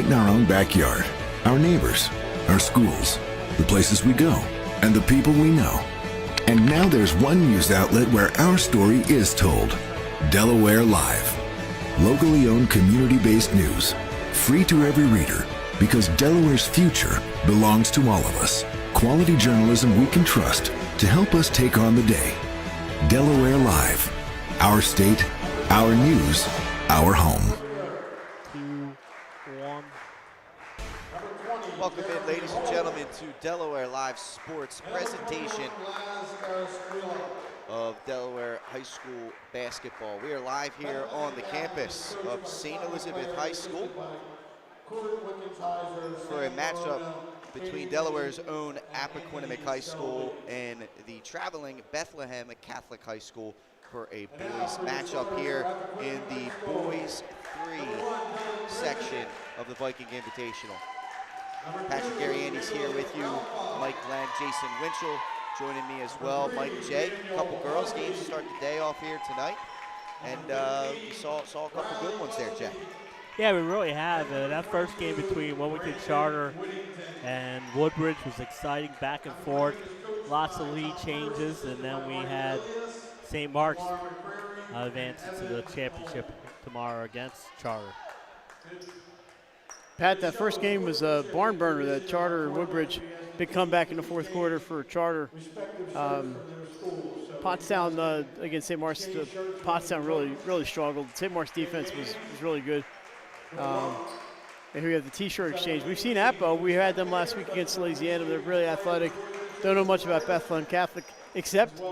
in our own backyard, our neighbors, our schools, the places we go, and the people we know. And now there's one news outlet where our story is told. Delaware Live. Locally owned, community-based news. Free to every reader, because Delaware's future belongs to all of us. Quality journalism we can trust to help us take on the day. Delaware Live. Our state, our news, our home. 2-1. Welcome in, ladies and gentlemen, to Delaware Live Sports presentation of Delaware High School basketball. We are live here on the campus of St. Elizabeth High School for a matchup between Delaware's own Appoquinimink High School and the traveling Bethlehem Catholic High School for a boys matchup here in the boys 3 section of the Viking Invitational. Patrick Ariandy's here with you, Mike Glenn, Jason Winchell joining me as well, Mike J. A couple girls games to start the day off here tonight, and we saw a couple good ones there, Jay. Yeah, we really have. That first game between Wilmington Charter and Woodbridge was exciting, back and forth, lots of lead changes, and then we had St. Mark's advancing to the championship tomorrow against Charter. Pat, that first game was a barn burner. That Charter and Woodbridge, big comeback in the fourth quarter for Charter. Pottstown against St. Mark's, Pottstown really struggled. St. Mark's defense was really good. And here we have the T-shirt exchange. We've seen Appo. We had them last week against Louisiana. They're really athletic. Don't know much about Bethlehem Catholic, except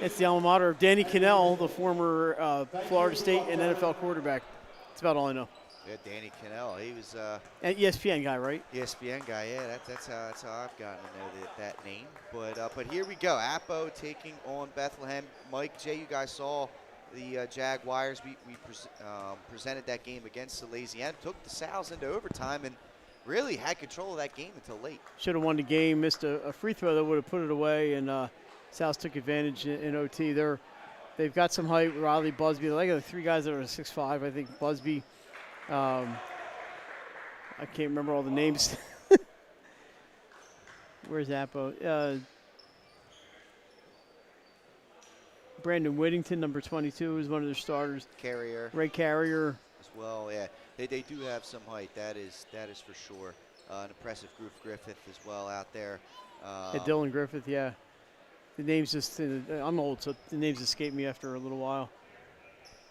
it's the alma mater of Danny Cannell, the former Florida State and NFL quarterback. That's about all I know. Yeah, Danny Cannell. He was an ESPN guy, right? ESPN guy. Yeah, that's how I've gotten to know that name. But here we go. Appo taking on Bethlehem. Mike J, you guys saw the Jaguars. We presented that game against the Louisiana. Took the Sows into overtime and really had control of that game until late. Should have won the game. Missed a free throw that would have put it away, and Sows took advantage in OT. They've got some height. Riley, Busby. They got 3 guys that are 6'5". I think Busby. I can't remember all the names. Where's Appo? Brandon Whittington, number 22, is one of their starters. Carrier. Ray Carrier. As well, yeah. They do have some height. That is for sure. An impressive Griffith as well out there. Dylan Griffith, yeah. The names just, I'm old, so the names escape me after a little while.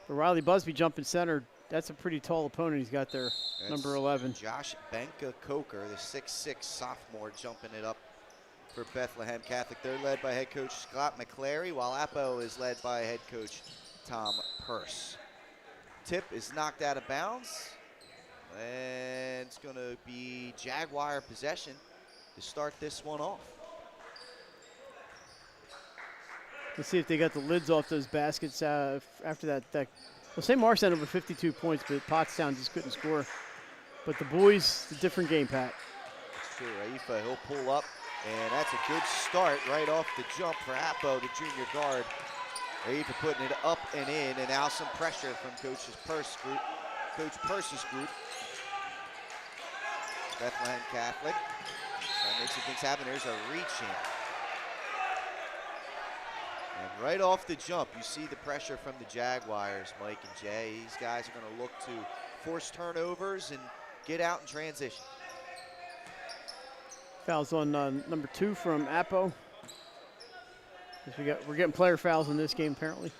But Riley Busby jumping center. That's a pretty tall opponent he's got there, that's number 11. Josh Benka-Coker, the 6'6" sophomore, jumping it up for Bethlehem Catholic. They're led by head coach Scott McClary, while Appo is led by head coach Tom Purse. Tip is knocked out of bounds, and it's going to be Jaguar possession to start this one off. Let's see if they got the lids off those baskets after that. Well, St. Mark's ended up with 52 points, but Pottstown just couldn't score. But the boys, it's a different game, Pat. It's true. Raifa, he'll pull up, and that's a good start right off the jump for Appo, the junior guard. Raifa putting it up and in, and now some pressure from Coach Purse's group. Bethlehem Catholic trying to make some things happen. There's a reach in. And right off the jump, you see the pressure from the Jaguars, Mike and Jay. These guys are going to look to force turnovers and get out in transition. Fouls on number 2 from Appo. We're getting player fouls in this game, apparently.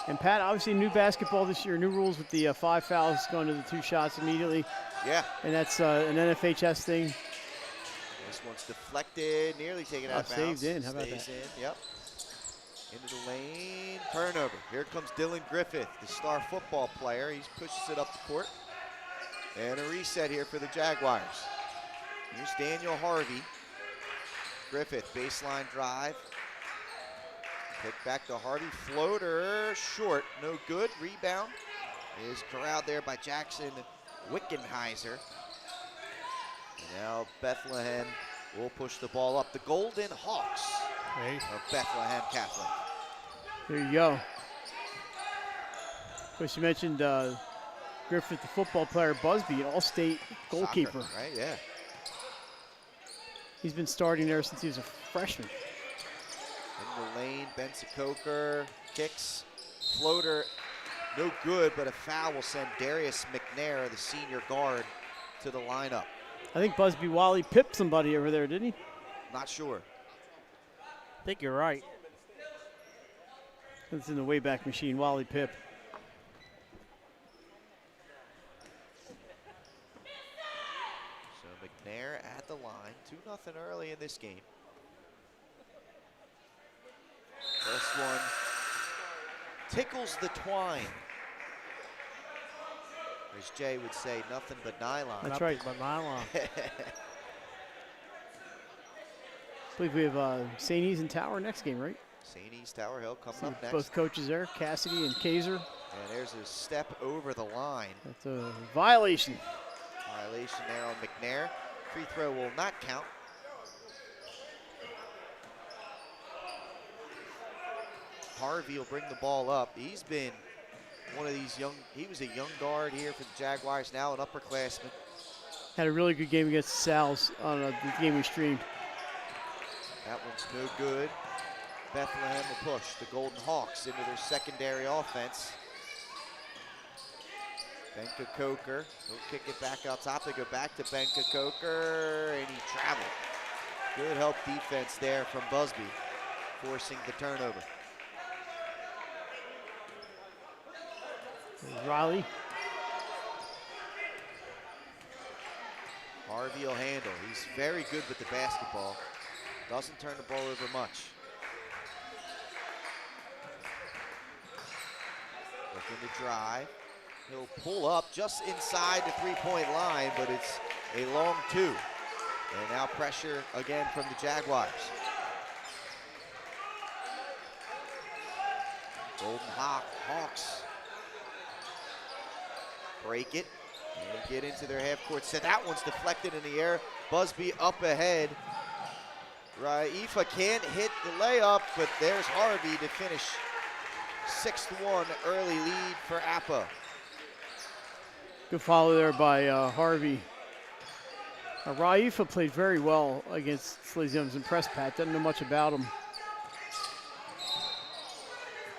And Pat, obviously new basketball this year, new rules with the 5 fouls going to the 2 shots immediately. Yeah. And that's an NFHS thing. This one's deflected, nearly taken out of bounds. Saved in, how about that? Stays in, yep. Into the lane, turnover. Here comes Dylan Griffith, the star football player. He pushes it up the court. And a reset here for the Jaguars. Here's Daniel Harvey. Griffith, baseline drive. Pick back to Harvey, floater, short, no good. Rebound is corralled there by Jackson Wickenheiser. Now Bethlehem will push the ball up. The Golden Hawks of Bethlehem Catholic. There you go. Of course, you mentioned Griffith, the football player, Busby, an all-state goalkeeper. Soccer, right? Yeah. He's been starting there since he was a freshman. In the lane, Benson Coker kicks, floater, no good, but a foul will send Darius McNair, the senior guard, to the lineup. I think Busby Wally pipped somebody over there, didn't he? Not sure. I think you're right. It's in the Wayback Machine, Wally Pip. So McNair at the line, 2-0 early in this game. First one tickles the twine. As Jay would say, nothing but nylon. That's Nothing right. but nylon. I believe we have St. E's and Tower next game, right? St. E's Tower Hill coming up next. Both coaches there, Cassidy and Kaiser. And there's a step over the line. That's a violation. Violation there on McNair. Free throw will not count. Harvey will bring the ball up. He's been one of these young, he was a young guard here for the Jaguars, now an upperclassman. Had a really good game against the Sal's on the game we streamed. That one's no good. Bethlehem will push the Golden Hawks into their secondary offense. Benka Coker, he'll kick it back out top. They go back to Benka Coker, and he traveled. Good help defense there from Busby, forcing the turnover. Riley. Harvey will handle. He's very good with the basketball. Doesn't turn the ball over much. Looking to drive. He'll pull up just inside the three-point line, but it's a long two. And now pressure again from the Jaguars. Golden Hawks break it and get into their half-court set. That one's deflected in the air. Busby up ahead. Raifa can't hit the layup, but there's Harvey to finish 6-1 early lead for Appa. Good follow there by Harvey. Raifa played very well against Sleazy. I was impressed, Pat. Doesn't know much about him.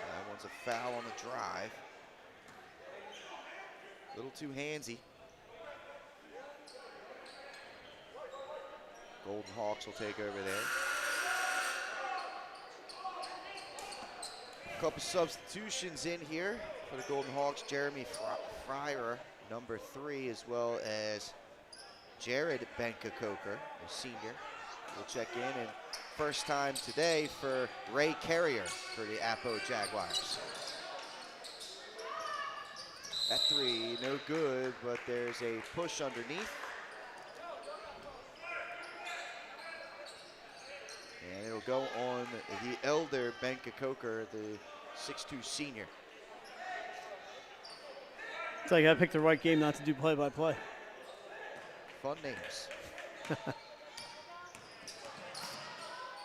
That one's a foul on the drive. A little too handsy. Golden Hawks will take over there. A couple substitutions in here for the Golden Hawks. Jeremy Fryer, number 3, as well as Jared Benka-Coker, a senior, will check in. And first time today for Ray Carrier for the Appo Jaguars. That 3, no good, but there's a push underneath. And it'll go on the elder Benka-Coker, the 6'2" senior. It's like I picked the right game not to do play-by-play. Fun names.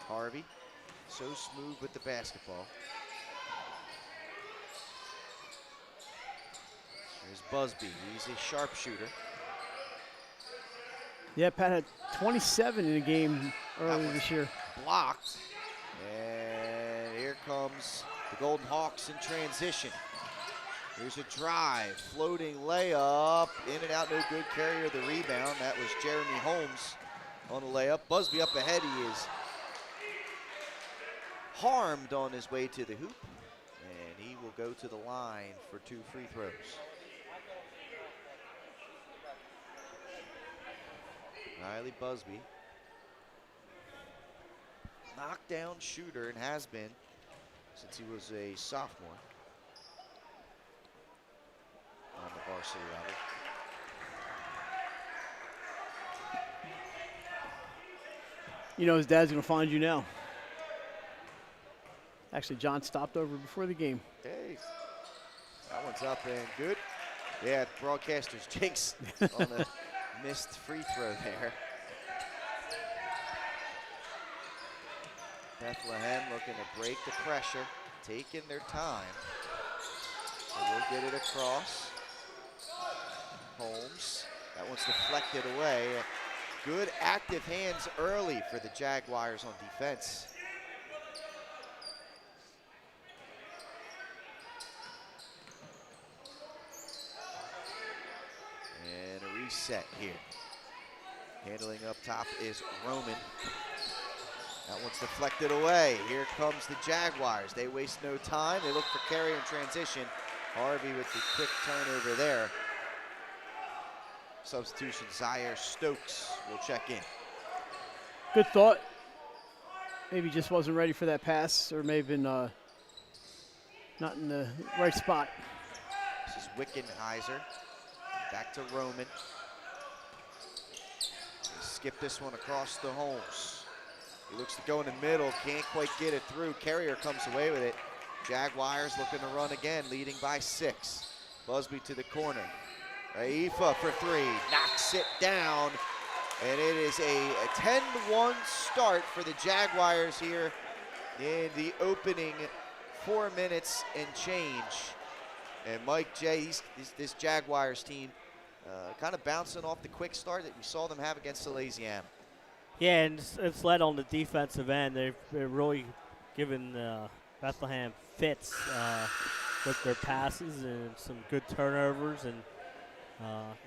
Harvey, so smooth with the basketball. There's Busby, he's a sharpshooter. Yeah, Pat had 27 in a game earlier this year. Blocked, and here comes the Golden Hawks in transition. Here's a drive, floating layup, in and out, no good. Carrier the rebound. That was Jeremy Holmes on the layup. Busby up ahead. He is harmed on his way to the hoop, and he will go to the line for 2 free throws. Riley Busby, knockdown shooter, and has been since he was a sophomore on the varsity level. You know his dad's going to find you now. Actually, John stopped over before the game. Hey, that one's up and good. Yeah, broadcaster's jinx on the missed free throw there. Bethlehem looking to break the pressure, taking their time. They will get it across. Holmes. That one's deflected away. Good active hands early for the Jaguars on defense. And a reset here. Handling up top is Roman. That one's deflected away. Here comes the Jaguars. They waste no time. They look for carry in transition. Harvey with the quick turnover there. Substitution, Zaire Stokes will check in. Good thought. Maybe just wasn't ready for that pass, or may have been not in the right spot. This is Wickenheiser. Back to Roman. Skip this one across to Holmes. He looks to go in the middle, can't quite get it through. Carrier comes away with it. Jaguars looking to run again, leading by 6. Busby to the corner. Raifa for 3, knocks it down. And it is a 10-1 start for the Jaguars here in the opening 4 minutes and change. And Mike J, this Jaguars team kind of bouncing off the quick start that we saw them have against Salesian. Yeah, and it's led on the defensive end. They're really given Bethlehem fits with their passes and some good turnovers, and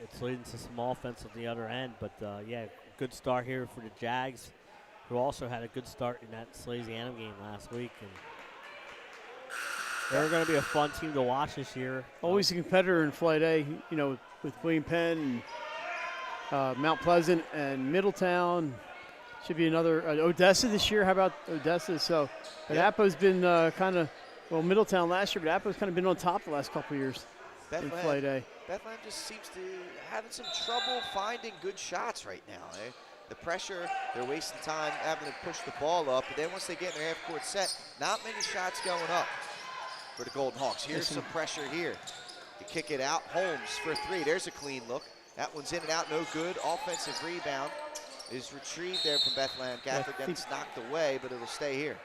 it's leading to some offense at the other end. But yeah, good start here for the Jags, who also had a good start in that Salesianum game last week. And they're going to be a fun team to watch this year. Always a competitor in Flight A, you know, with William Penn and Mount Pleasant and Middletown. Should be another Odessa this year. How about Odessa? So, but Appo's been kind of, well, Middletown last year, but Appo's kind of been on top the last couple of years in Flight A. Bethlehem just seems to having some trouble finding good shots right now. The pressure, they're wasting time having to push the ball up, but then once they get in their half-court set, not many shots going up for the Golden Hawks. Here's some pressure here. You kick it out, Holmes for 3. There's a clean look. That one's in and out, no good. Offensive rebound is retrieved there from Bethlehem Catholic. Then it's knocked away, but it'll stay here.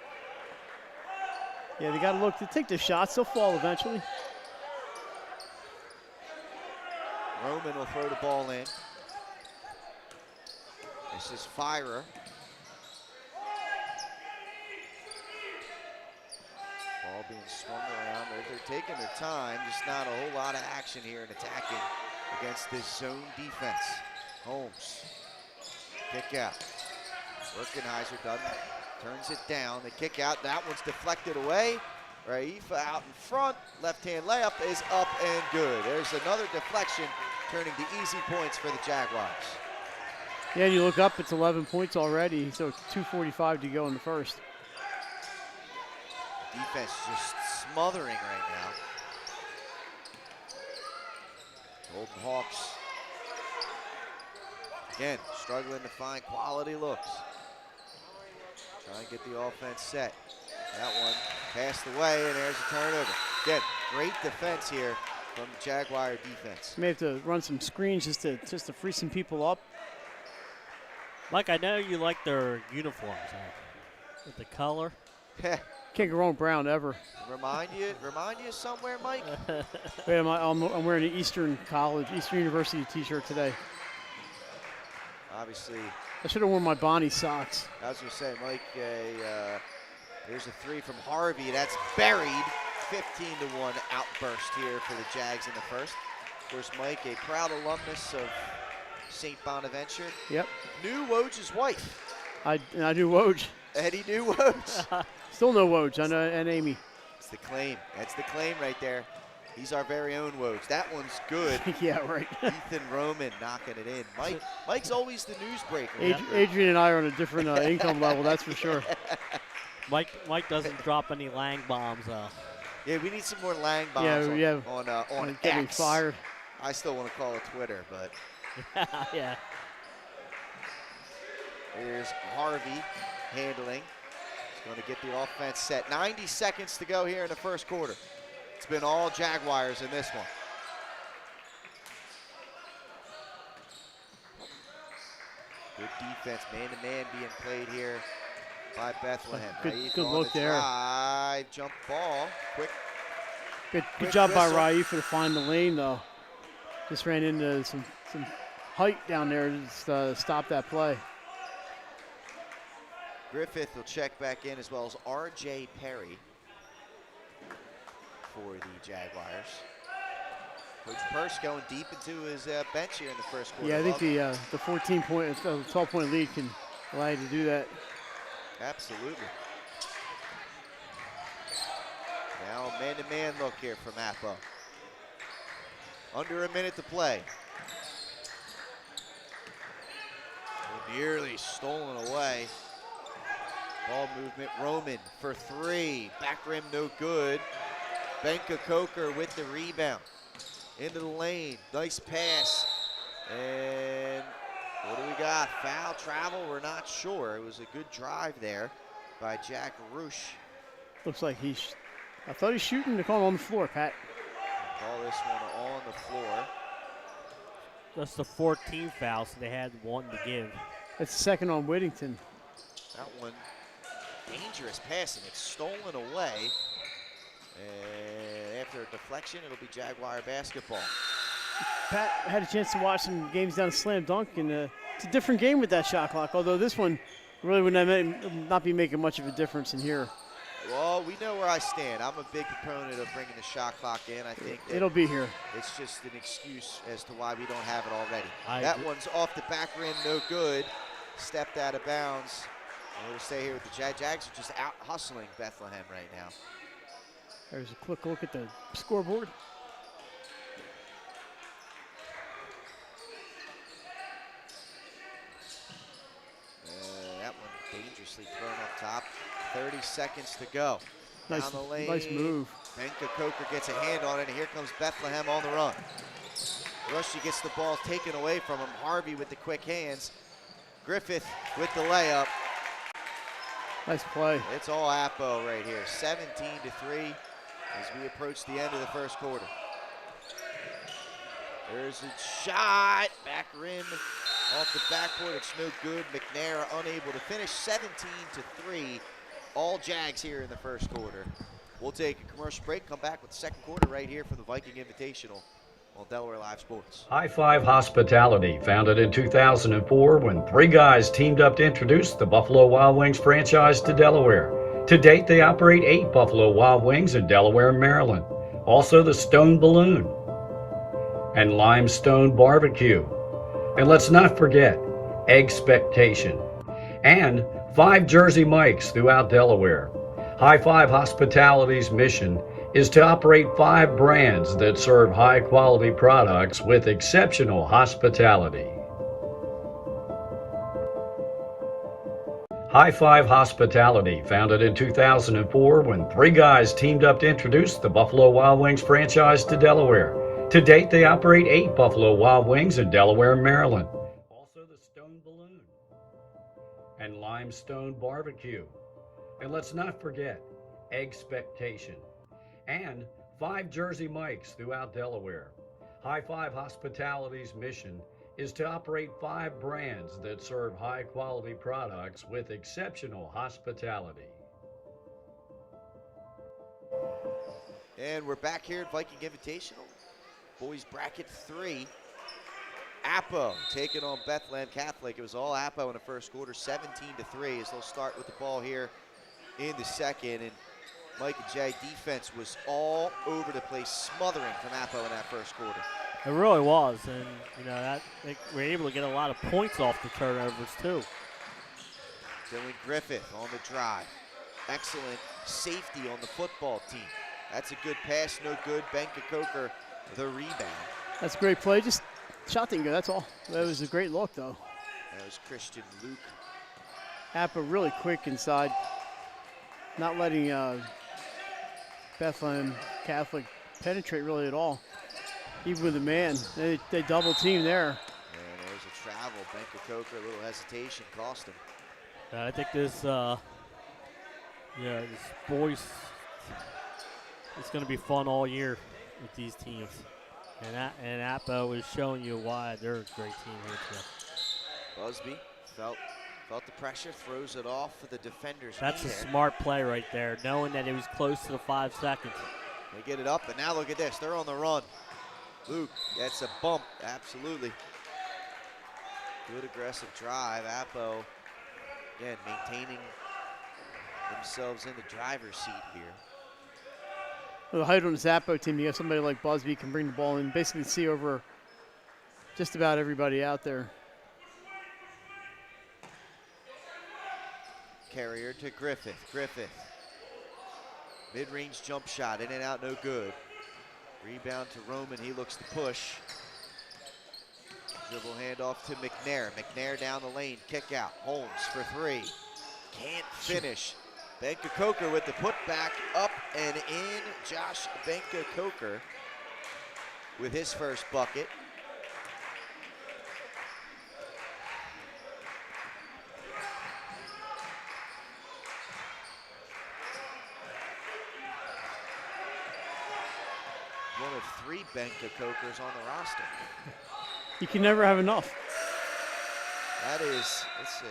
Yeah, they got to look to take the shots. They'll fall eventually. Roman will throw the ball in. This is Firer. Ball being swung around. They're taking their time. Just not a whole lot of action here in attacking against this zone defense. Holmes. Kick out. Wickenheiser turns it down. The kick out. That one's deflected away. Raifa out in front. Left-hand layup is up and good. There's another deflection, turning to easy points for the Jaguars. Yeah, and you look up, it's 11 points already, so 2:45 to go in the first. Defense just smothering right now. Golden Hawks, again, struggling to find quality looks. Try and get the offense set. That one passed away, and there's a turnover. Again, great defense here from the Jaguar defense. May have to run some screens just to free some people up. Mike, I know you like their uniforms, with the color. Can't go wrong with brown ever. Remind you somewhere, Mike? Wait, I'm wearing an Eastern University T-shirt today. Obviously. I should have worn my Bonnie socks. I was going to say, Mike, there's a 3 from Harvey. That's buried. 15-1 outburst here for the Jags in the first. Of course, Mike, a proud alumnus of St. Bonaventure. Yep. Knew Woj's wife. I knew Woj. Eddie knew Woj. Still know Woj. I know, and Amy. It's the claim. That's the claim right there. He's our very own Woj. That one's good. Yeah, right. Ethan Roman knocking it in. Mike's always the newsbreaker. Adrian and I are on a different income level, that's for sure. Mike doesn't drop any Lang bombs. Yeah, we need some more Lang bombs on getting X. fired. I still want to call it Twitter, but. Yeah. Here's Harvey handling. He's going to get the offense set. 90 seconds to go here in the first quarter. It's been all Jaguars in this one. Good defense, man-to-man being played here by Bethlehem. Good look there. Drive, jump ball, quick. Good job by Raifa to find the lane, though. Just ran into some height down there to stop that play. Griffith will check back in, as well as R.J. Perry for the Jaguars. Coach Purse going deep into his bench here in the first quarter. Yeah, I think the 12-point lead can allow you to do that. Absolutely. Now a man-to-man look here from Appo. Under a minute to play. Nearly stolen away. Ball movement, Roman for three. Back rim, no good. Benka Coker with the rebound. Into the lane, nice pass. And what do we got? Foul, travel, we're not sure. It was a good drive there by Jack Roosh. Looks like I thought he's shooting. They call him on the floor, Pat. Call this one on the floor. That's the 14th foul, so they had one to give. That's the second on Whittington. That one, dangerous passing. It's stolen away. And after a deflection, it'll be Jaguar basketball. Pat had a chance to watch some games down at Slam Dunk, and it's a different game with that shot clock, although this one really would not be making much of a difference in here. Well, we know where I stand. I'm a big proponent of bringing the shot clock in. I think it'll be here. It's just an excuse as to why we don't have it already. That one's off the back rim, no good. Stepped out of bounds. And we'll stay here with the Jags. Jags are just out hustling Bethlehem right now. There's a quick look at the scoreboard. That one dangerously thrown up top. 30 seconds to go. Nice, down the lane. nice move. Benka Coker gets a hand on it, and here comes Bethlehem on the run. Rushy gets the ball taken away from him. Harvey with the quick hands. Griffith with the layup. Nice play. It's all Appo right here. 17-3 as we approach the end of the first quarter. There's a shot. Back rim off the backboard. It's no good. McNair unable to finish. 17-3. All Jags here in the first quarter. We'll take a commercial break, come back with the second quarter right here from the Viking Invitational on Delaware Live Sports. High Five Hospitality, founded in 2004 when three guys teamed up to introduce the Buffalo Wild Wings franchise to Delaware. To date, they operate 8 Buffalo Wild Wings in Delaware and Maryland. Also the Stone Balloon and Limestone Barbecue. And let's not forget Expectation and 5 Jersey Mikes throughout Delaware. High Five Hospitality's mission is to operate 5 brands that serve high-quality products with exceptional hospitality. High Five Hospitality, founded in 2004 when three guys teamed up to introduce the Buffalo Wild Wings franchise to Delaware. To date, they operate 8 Buffalo Wild Wings in Delaware and Maryland. Also the Stone Balloon and Limestone Barbecue. And let's not forget Expectation and 5 Jersey Mikes throughout Delaware. High Five Hospitality's mission is to operate 5 brands that serve high-quality products with exceptional hospitality. And we're back here at Viking Invitational. Boys bracket 3. Appo taking on Bethlehem Catholic. It was all Appo in the first quarter, 17-3, as they'll start with the ball here in the second. And Mike and Jay, defense was all over the place, smothering from Appo in that first quarter. It really was, and you know that they were able to get a lot of points off the turnovers too. Dylan Griffith on the drive. Excellent safety on the football team. That's a good pass, no good. Benka Coker, the rebound. That's a great play. Just shot didn't go, that's all. That was a great look, though. That was Christian Luke. Appa really quick inside. Not letting Bethlehem Catholic penetrate really at all. Even with the man, they double team there. And there's a travel. Benka Coker, a little hesitation, cost him. I think this, this boys, it's going to be fun all year with these teams. And Appo is showing you why they're a great team here today. Busby felt the pressure, throws it off for the defenders. That's a smart play right there, knowing that it was close to the 5 seconds. They get it up, and now look at this. They're on the run. Luke gets a bump, absolutely. Good aggressive drive. Appo, again, maintaining themselves in the driver's seat here. The height on the Zappo team, you have somebody like Busby can bring the ball in, basically see over just about everybody out there. Carrier to Griffith. Griffith. Mid-range jump shot, in and out, no good. Rebound to Roman, he looks to push. Dribble handoff to McNair. McNair down the lane, kick out. Holmes for three. Can't finish. Benka-Coker with the putback, up and in. Josh Benka-Coker with his first bucket. One of three Benka-Cokers on the roster. You can never have enough. That is, let's see.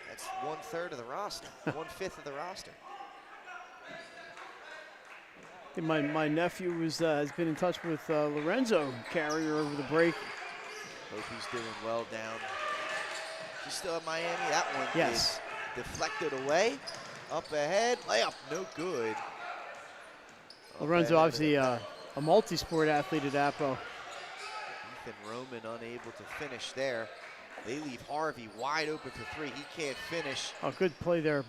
That's 1/3 of the roster, 1/5 of the roster. My nephew has been in touch with Lorenzo Carrier over the break. Hope he's doing well down. He's still in Miami. That one Yes. is deflected away. Up ahead, layup, no good. Lorenzo, Up obviously ahead. a multi-sport athlete at Appo. Ethan Roman unable to finish there. They leave Harvey wide open for three. He can't finish. Oh, good play there.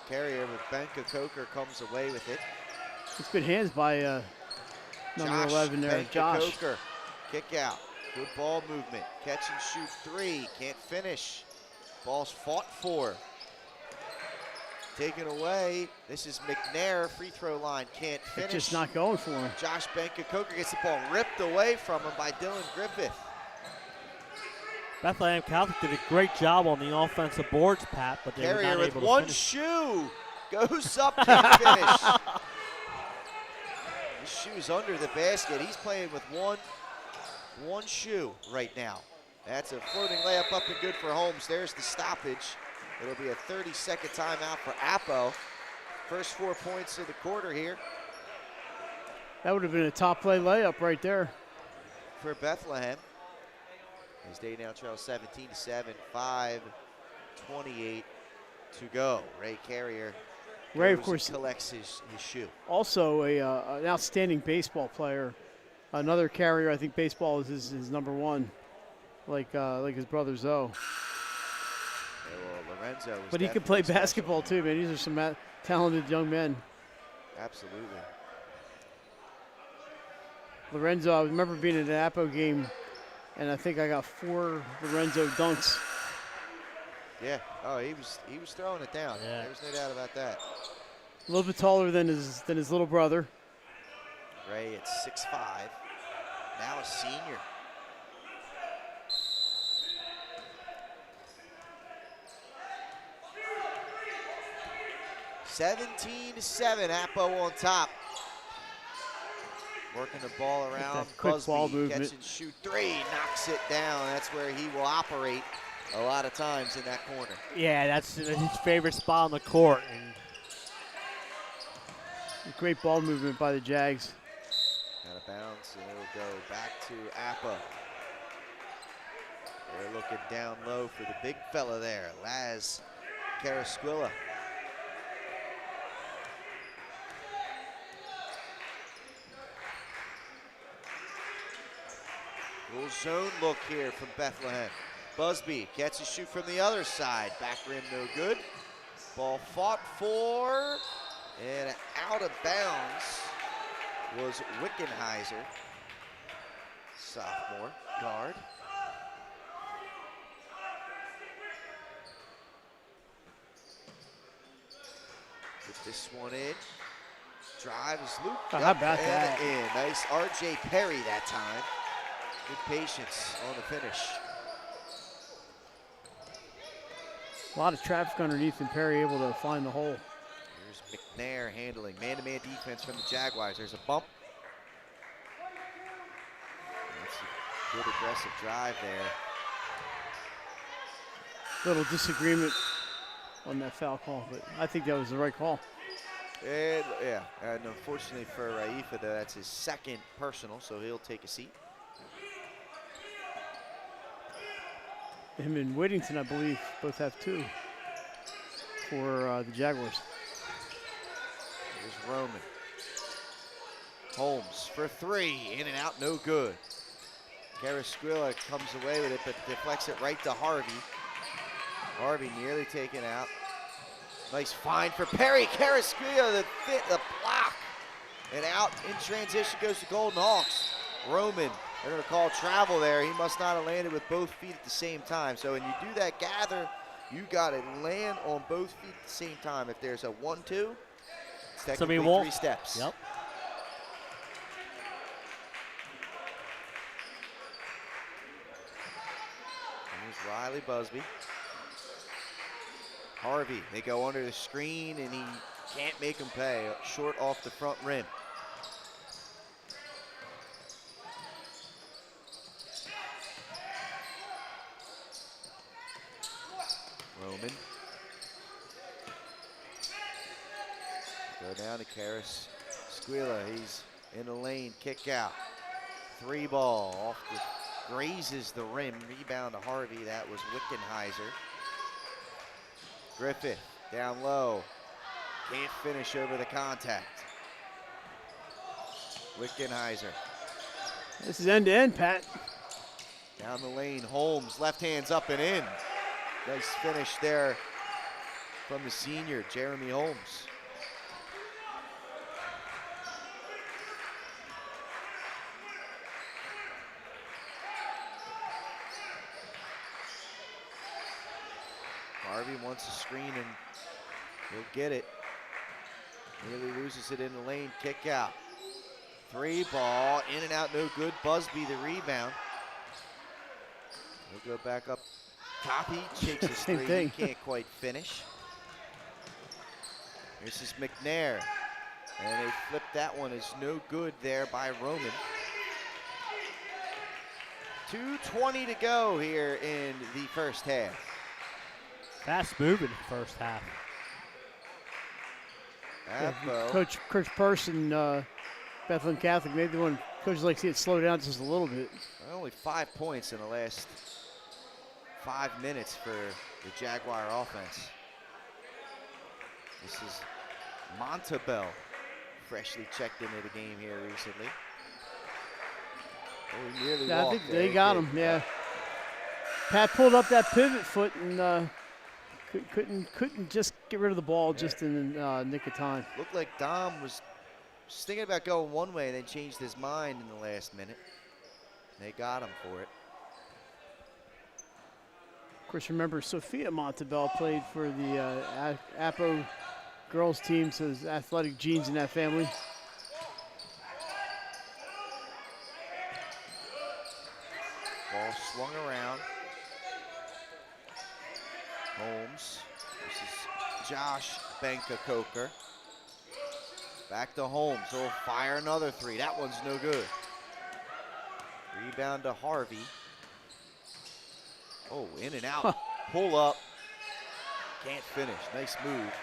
Carrier with Benka-Coker comes away with it. It's good hands by number 11 there, Josh. Benka-Coker, kick out. Good ball movement. Catch and shoot three. Can't finish. Ball's fought for. Taken away. This is McNair, free throw line. Can't finish. It's just not going for him. Josh Benka-Coker gets the ball ripped away from him by Dylan Griffith. Bethlehem Catholic did a great job on the offensive boards, Pat, but they were Carrier not with able to one finish. shoe. Goes up, can't finish. His shoe's under the basket. He's playing with one shoe right now. That's a floating layup up and good for Holmes. There's the stoppage. It'll be a 30-second timeout for Appo. First 4 points of the quarter here That would have been a top play layup right there. for Bethlehem. As they now trail 17-7, 5:28 to go. Ray Carrier, Ray, of goes course, and collects his shoe. also an outstanding baseball player. Another Carrier, I think baseball is his number one, like his brother Zoe. Yeah, well, Lorenzo was But he could play definitely basketball special. too, man. These are some talented young men. Absolutely. Lorenzo, I remember being at an Appo game, and I think I got 4 Lorenzo dunks. Yeah. Oh, he was throwing it down. Yeah. There's no doubt about that. A little bit taller than his little brother. Ray at 6'5", now a senior. (17-7), Appo on top. Working the ball around. that quick Busby ball movement. catch and shoot three, knocks it down. That's where he will operate a lot of times in that corner. Yeah, that's his favorite spot on the court. And Great ball movement by the Jags. Out of bounds, and it'll go back to Appo. They're looking down low for the big fella there, Laz Carasquilla. Little zone look here from Bethlehem. Busby gets a shoot from the other side. Back rim no good. Ball fought for and out of bounds was Wickenheiser, sophomore guard. Get this one in. Drive is Luke. Oh, how about and that? in. Nice R.J. Perry that time. Good patience on the finish. A lot of traffic underneath, and Perry able to find the hole. Here's McNair handling man-to-man defense from the Jaguars. There's a bump. That's a good aggressive drive there. Little disagreement on that foul call, but I think that was the right call. And unfortunately for Raifa, though, that's his second personal, so he'll take a seat. Him and Whittington, I believe, both have 2 for the Jaguars. Here's Roman. Holmes for 3, in and out, no good. Carrasquilla comes away with it, but deflects it right to Harvey. Harvey nearly taken out. Nice find for Perry. Carrasquilla, the block. And out in transition goes the Golden Hawks. Roman, they're going to call travel there. He must not have landed with both feet at the same time. So when you do that gather, you got to land on both feet at the same time. If there's a 1-2, it's technically 3 steps. Yep. Here's Riley Busby. Harvey, they go under the screen and he can't make him pay. Short off the front rim. Roman. Go down to Carrasquilla. He's in the lane, kick out. 3 ball off the, grazes the rim. Rebound to Harvey. That was Wickenheiser. Griffith down low. Can't finish over the contact. Wickenheiser. This is end-to-end, Pat. Down the lane, Holmes, left hand's up and in. Nice finish there from the senior, Jeremy Holmes. Harvey wants a screen and he'll get it. Nearly loses it in the lane, kick out. 3 ball, in and out, no good. Busby the rebound. He'll go back up top. He shakes his 3, he can't quite finish. This is McNair. And they flip that one, it's no good there by Roman. 2:20 to go here in the first half. Fast moving first half. Coach Person, Bethlehem Catholic, maybe the one coaches like to see it slow down just a little bit. Only 5 points in the last 5 minutes for the Jaguar offense. This is Montabell, freshly checked into the game here recently. Oh, he nearly Yeah, I walked think there. they got him, yeah. Pat pulled up that pivot foot and couldn't just get rid of the ball just in the nick of time. Looked like Dom was thinking about going one way and then changed his mind in the last minute. They got him for it. Of course, remember Sophia Montabell played for the Appo girls team, so there's athletic genes in that family. Ball swung around. Holmes. This is Josh Benka-Coker. Back to Holmes. He'll fire another 3. That one's no good. Rebound to Harvey. Oh, in and out. Pull up. Can't finish. Nice move.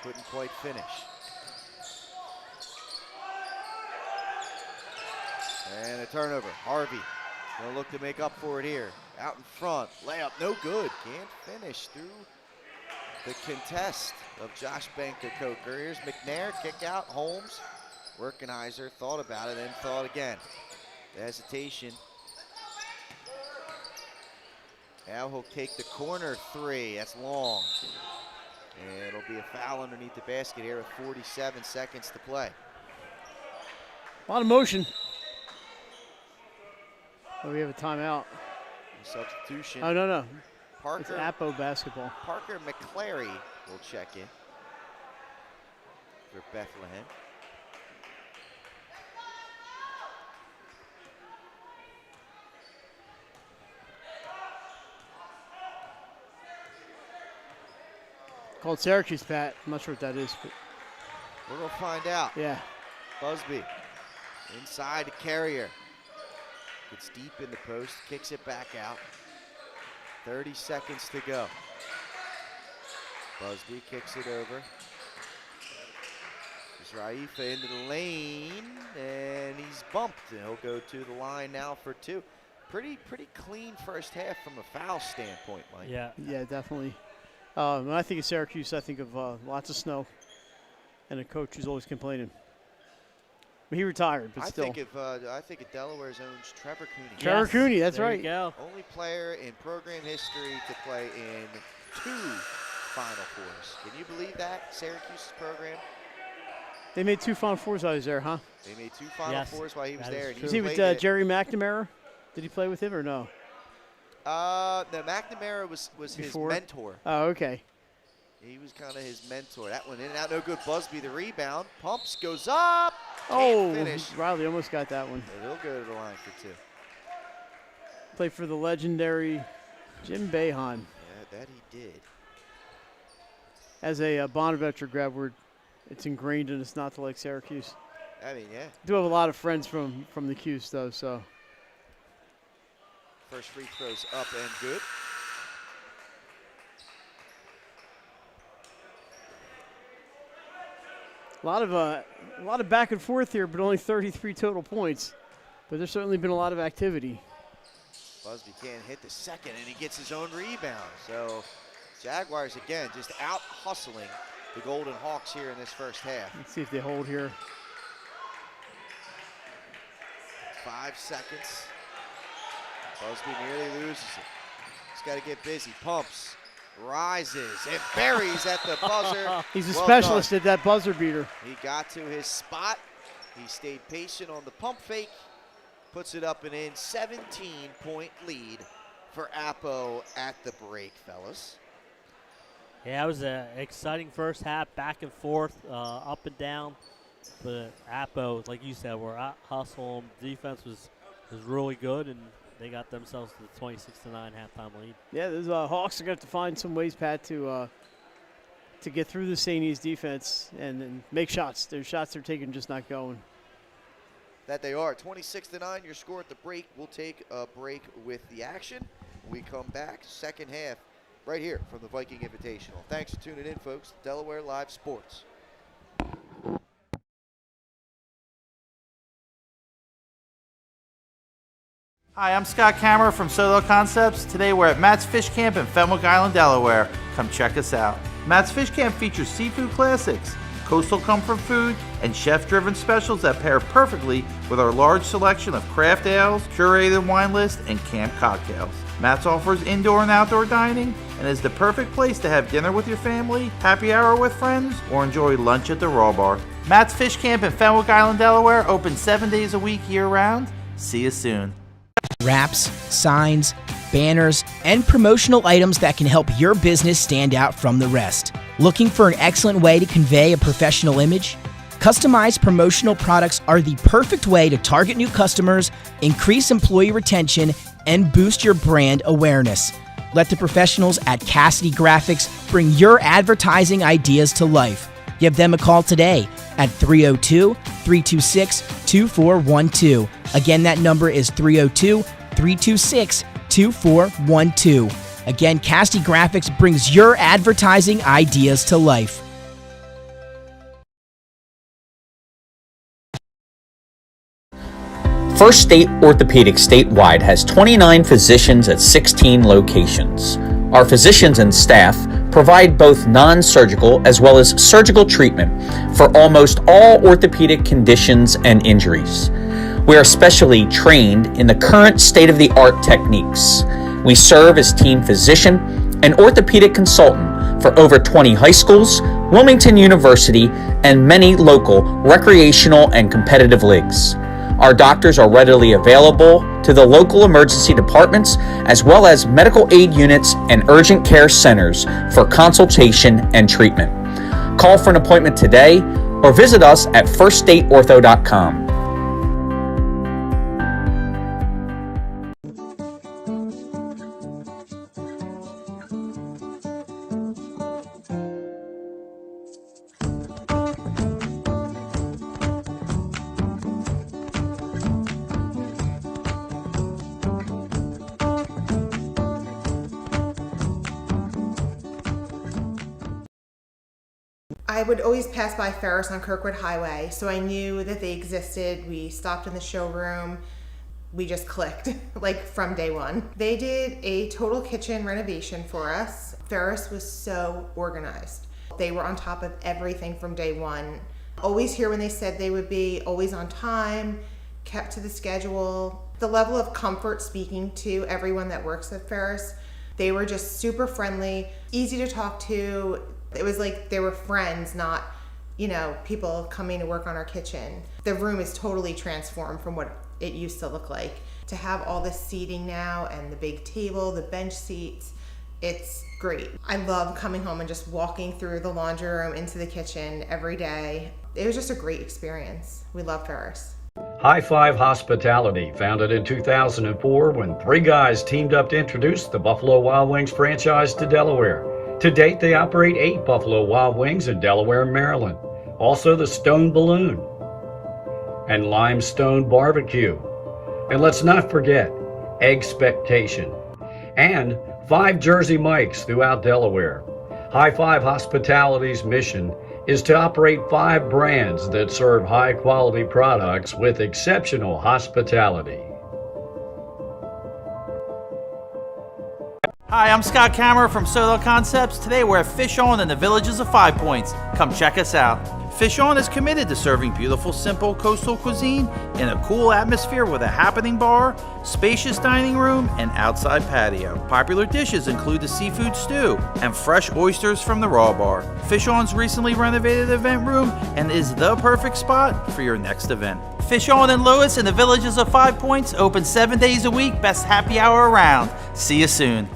Couldn't quite finish. And a turnover. Harvey gonna look to make up for it here. Out in front. Layup, no good. Can't finish through the contest of Josh Benka-Coker. Here's McNair, kick out. Holmes. Wickenheiser thought about it, then thought again. The hesitation. Now he'll take the corner 3. That's long. And it'll be a foul underneath the basket here with 47 seconds to play. A lot of motion. Oh, we have a timeout. Substitution. Oh, no. Parker, it's Appo basketball. Parker McClary will check in for Bethlehem. Called Syracuse, Pat. I'm not sure what that is, but We're going to find out. yeah. Busby inside the carrier. Gets deep in the post, kicks it back out. 30 seconds to go. Busby kicks it over. Raifa into the lane, and he's bumped. And he'll go to the line now for 2. Pretty clean first half from a foul standpoint, Mike. Yeah, definitely. When I think of Syracuse, I think of lots of snow and a coach who's always complaining. But he retired, but still. I think of Delaware's own Trevor Cooney. Trevor Cooney, that's there right. You go. Only player in program history to play in 2 Final Fours. Can you believe that? Syracuse's program. They made 2 Final Fours while he was there, huh? They made 2 Final Fours while he was there. Was he with Jerry McNamara? Did he play with him or no? No, McNamara was his mentor. Oh, okay. He was kind of his mentor. That one in and out, no good. Busby the rebound. Pumps, goes up. Can't finish. Riley almost got that one. But he'll go to the line for 2. Played for the legendary Jim Behan. Yeah, that he did. As a Bonaventure grad, it's ingrained in us not to like Syracuse. I mean, yeah. I do have a lot of friends from the Cuse, though, so. First free throw's up and good. A lot of back and forth here, but only 33 total points. But there's certainly been a lot of activity. Busby can't hit the second, and he gets his own rebound. So Jaguars, again, just out hustling the Golden Hawks here in this first half. Let's see if they hold here. 5 seconds. Busby nearly loses it. He's got to get busy. Pumps, rises, and buries at the buzzer. He's a Well specialist done. at that buzzer beater. He got to his spot. He stayed patient on the pump fake. Puts it up and in. 17-point lead for Appo at the break, fellas. Yeah, it was an exciting first half, back and forth, up and down. But Appo, like you said, were out hustling. Defense was really good, and they got themselves to the 26-9 halftime lead. Yeah, those Hawks are going to have to find some ways, Pat, to get through the St. E's defense and make shots. Their shots they're taking just not going. That they are. 26-9, your score at the break. We'll take a break with the action. We come back, second half, right here from the Viking Invitational. Thanks for tuning in, folks. Delaware Live Sports. Hi, I'm Scott Kammerer from Soto Concepts. Today we're at Matt's Fish Camp in Fenwick Island, Delaware. Come check us out. Matt's Fish Camp features seafood classics, coastal comfort food, and chef-driven specials that pair perfectly with our large selection of craft ales, curated wine list, and camp cocktails. Matt's offers indoor and outdoor dining and is the perfect place to have dinner with your family, happy hour with friends, or enjoy lunch at the Raw Bar. Matt's Fish Camp in Fenwick Island, Delaware, open 7 days a week year-round. See you soon. Wraps, signs, banners, and promotional items that can help your business stand out from the rest. Looking for an excellent way to convey a professional image? Customized promotional products are the perfect way to target new customers, increase employee retention, and boost your brand awareness. Let the professionals at Cassidy Graphics bring your advertising ideas to life. Give them a call today at 302-326-2412. Again, that number is 302-326-2412. Again, Cassidy Graphics brings your advertising ideas to life. First State Orthopedics statewide has 29 physicians at 16 locations. Our physicians and staff provide both non-surgical as well as surgical treatment for almost all orthopedic conditions and injuries. We are specially trained in the current state-of-the-art techniques. We serve as team physician and orthopedic consultant for over 20 high schools, Wilmington University, and many local recreational and competitive leagues. Our doctors are readily available to the local emergency departments as well as medical aid units and urgent care centers for consultation and treatment. Call for an appointment today or visit us at firststateortho.com. I would always pass by Ferris on Kirkwood Highway, so I knew that they existed. We stopped in the showroom. We just clicked, like from day one. They did a total kitchen renovation for us. Ferris was so organized. They were on top of everything from day one. Always here when they said they would be, always on time, kept to the schedule. The level of comfort speaking to everyone that works at Ferris, they were just super friendly, easy to talk to. It was like they were friends, not, people coming to work on our kitchen. The room is totally transformed from what it used to look like. To have all this seating now and the big table, the bench seats, it's great. I love coming home and just walking through the laundry room into the kitchen every day. It was just a great experience. We love Ferris. High Five Hospitality, founded in 2004 when three guys teamed up to introduce the Buffalo Wild Wings franchise to Delaware. To date, they operate 8 Buffalo Wild Wings in Delaware and Maryland. Also the Stone Balloon and Limestone Barbecue. And let's not forget Expectation and 5 Jersey Mikes throughout Delaware. High Five Hospitality's mission is to operate 5 brands that serve high-quality products with exceptional hospitality. Hi, I'm Scott Kammerer from Soto Concepts. Today we're at Fish On in the Villages of 5 Points. Come check us out. Fish On is committed to serving beautiful, simple coastal cuisine in a cool atmosphere with a happening bar, spacious dining room, and outside patio. Popular dishes include the seafood stew and fresh oysters from the raw bar. Fish On's recently renovated event room and is the perfect spot for your next event. Fish On in Lewis in the Villages of 5 Points, open 7 days a week, best happy hour around. See you soon.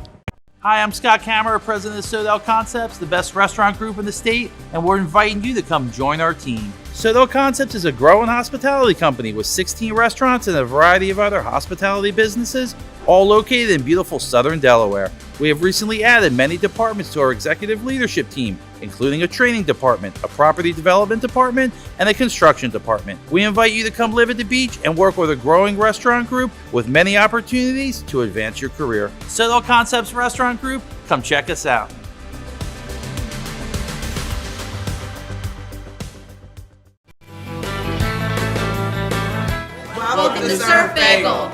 Hi, I'm Scott Kammerer, president of Soto Concepts, the best restaurant group in the state, and we're inviting you to come join our team. Soto Concepts is a growing hospitality company with 16 restaurants and a variety of other hospitality businesses, all located in beautiful southern Delaware. We have recently added many departments to our executive leadership team, including a training department, a property development department, and a construction department. We invite you to come live at the beach and work with a growing restaurant group with many opportunities to advance your career. Soto Concepts Restaurant Group, come check us out. Welcome to Surf Bagel.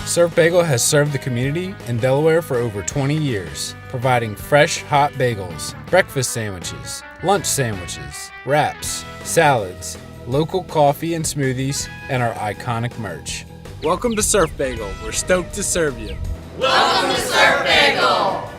Surf Bagel has served the community in Delaware for over 20 years, providing fresh, hot bagels, breakfast sandwiches, lunch sandwiches, wraps, salads, local coffee and smoothies, and our iconic merch. Welcome to Surf Bagel. We're stoked to serve you. Welcome to Surf Bagel.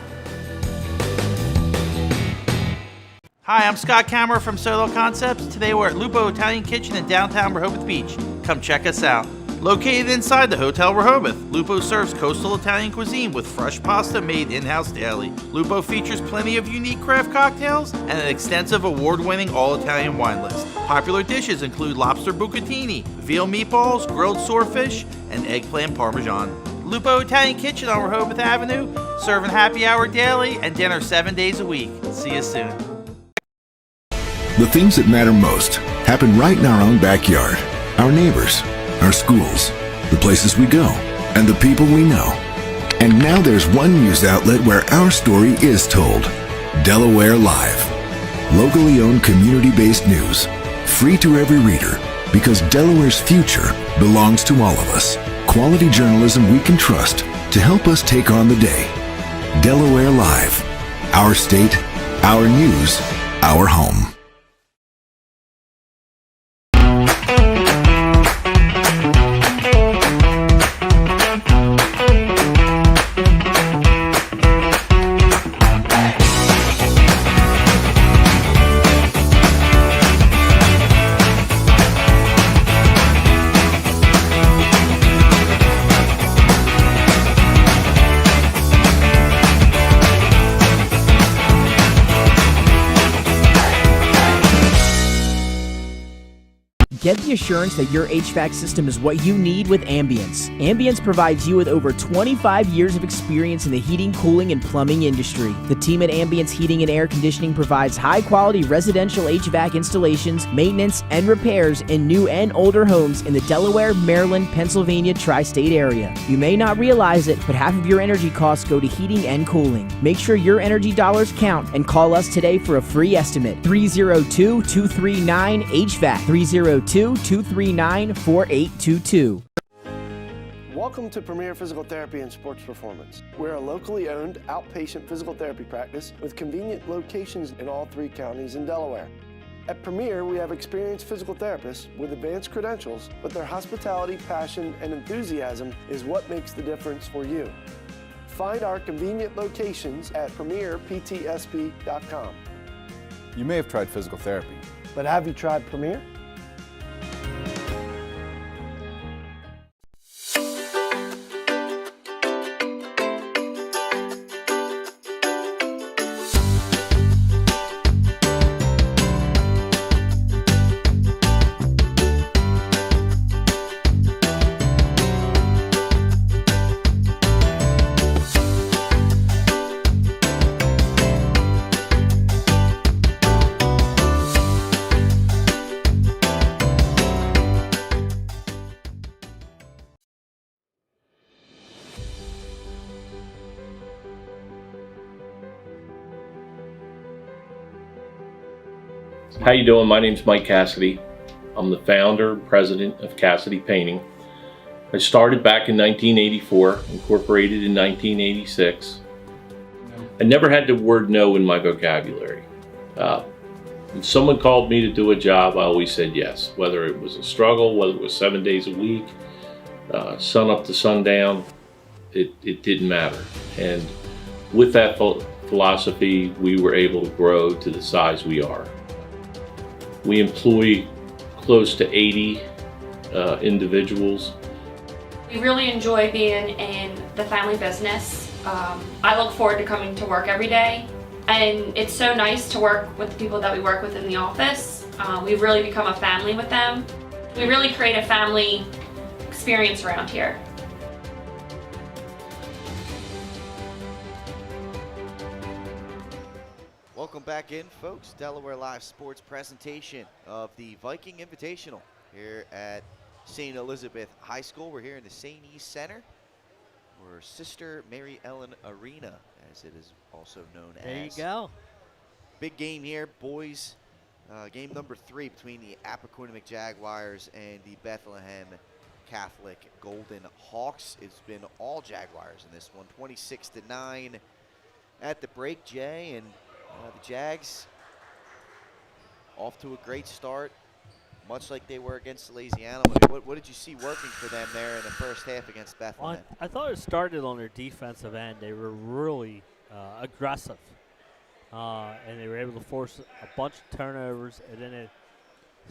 Hi, I'm Scott Kammerer from Soto Concepts. Today we're at Lupo Italian Kitchen in downtown Rehoboth Beach. Come check us out. Located inside the Hotel Rehoboth, Lupo serves coastal Italian cuisine with fresh pasta made in-house daily. Lupo features plenty of unique craft cocktails and an extensive award-winning all-Italian wine list. Popular dishes include lobster bucatini, veal meatballs, grilled swordfish, and eggplant parmesan. Lupo Italian Kitchen on Rehoboth Avenue, serving happy hour daily and dinner 7 days a week. See you soon. The things that matter most happen right in our own backyard. Our neighbors, our schools, the places we go, and the people we know. And now there's one news outlet where our story is told. Delaware Live. Locally owned community-based news. Free to every reader, because Delaware's future belongs to all of us. Quality journalism we can trust to help us take on the day. Delaware Live. Our state, our news, our home. Get the assurance that your HVAC system is what you need with Ambience. Ambience provides you with over 25 years of experience in the heating, cooling, and plumbing industry. The team at Ambience Heating and Air Conditioning provides high-quality residential HVAC installations, maintenance, and repairs in new and older homes in the Delaware, Maryland, Pennsylvania tri-state area. You may not realize it, but half of your energy costs go to heating and cooling. Make sure your energy dollars count and call us today for a free estimate. 302-239-HVAC. 302-239-4822. Welcome to Premier Physical Therapy and Sports Performance. We're a locally owned outpatient physical therapy practice with convenient locations in all 3 counties in Delaware. At Premier, we have experienced physical therapists with advanced credentials, but their hospitality, passion, and enthusiasm is what makes the difference for you. Find our convenient locations at premierptsp.com. You may have tried physical therapy, but have you tried Premier? How you doing? My name's Mike Cassidy. I'm the founder and president of Cassidy Painting. I started back in 1984, incorporated in 1986. I never had the word no in my vocabulary. When someone called me to do a job, I always said yes. Whether it was a struggle, whether it was 7 days a week, sun up to sundown, it didn't matter. And with that philosophy, we were able to grow to the size we are. We employ close to 80 individuals. We really enjoy being in the family business. I look forward to coming to work every day, and it's so nice to work with the people that we work with in the office. We've really become a family with them. We really create a family experience around here. Welcome back in, folks. Delaware Live Sports presentation of the Viking Invitational here at St. Elizabeth High School. We're here in the St. East Center, or Sister Mary Ellen Arena, as it is also known as. There you go. Big game here, boys. Game number 3 between the Appoquinimink Jaguars and the Bethlehem Catholic Golden Hawks. It's been all Jaguars in this one, 26-9 at the break, Jay, and the Jags off to a great start, much like they were against Louisiana. I mean, what did you see working for them there in the first half against Bethlehem? I thought it started on their defensive end. They were really aggressive, and they were able to force a bunch of turnovers, and then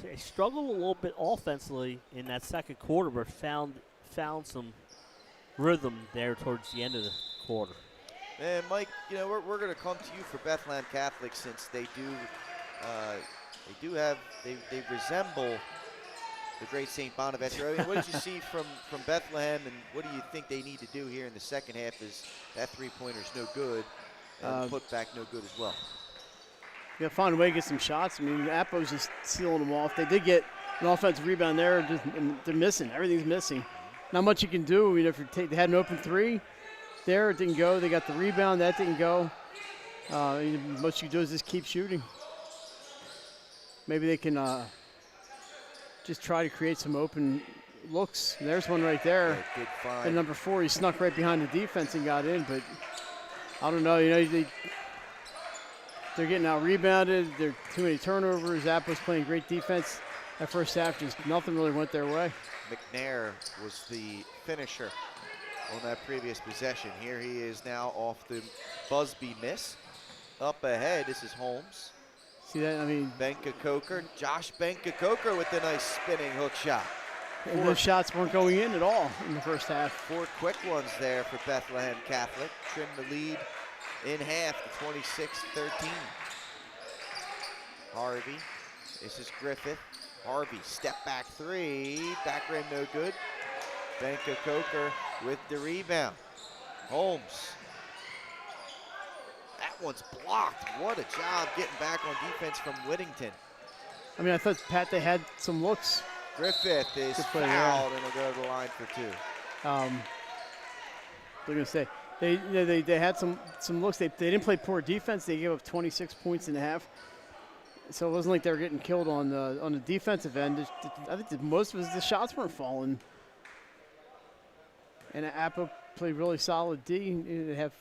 they struggled a little bit offensively in that second quarter, but found some rhythm there towards the end of the quarter. And Mike, you know, we're going to come to you for Bethlehem Catholic, since they resemble the great St. Bonaventure. I mean, what did you see from Bethlehem, and what do you think they need to do here in the second half? Is that 3-pointer's no good, and put back no good as well? You got to find a way to get some shots. I mean, Appo's just sealing them off. They did get an offensive rebound there. They're missing. Everything's missing. Not much you can do. I mean, if they had an open 3 there, it didn't go. They got the rebound. That didn't go. Most you can do is just keep shooting. Maybe they can just try to create some open looks. And there's one right there. Yeah, good find. And number 4, he snuck right behind the defense and got in. But I don't know. You know, they're getting out rebounded. There are too many turnovers. Appo's playing great defense. That first half, just nothing really went their way. McNair was the finisher on that previous possession. Here he is now off the Busby miss. Up ahead, this is Holmes. See that? I mean, Benka-Coker, Josh Benka-Coker with the nice spinning hook shot. And those shots weren't going in at all in the first half. 4 quick ones there for Bethlehem Catholic. Trim the lead in half to 26-13. Harvey, this is Griffith. Harvey, step back three, back rim no good. Benka Coker with the rebound. Holmes. That one's blocked. What a job getting back on defense from Whittington. I mean, I thought, Pat, they had some looks. Griffith is fouled and will go to the line for two. They're going to say, they had some looks. They didn't play poor defense. They gave up 26 points in the half. So it wasn't like they were getting killed on the defensive end. I think most of the shots weren't falling. And Appa played really solid D. They have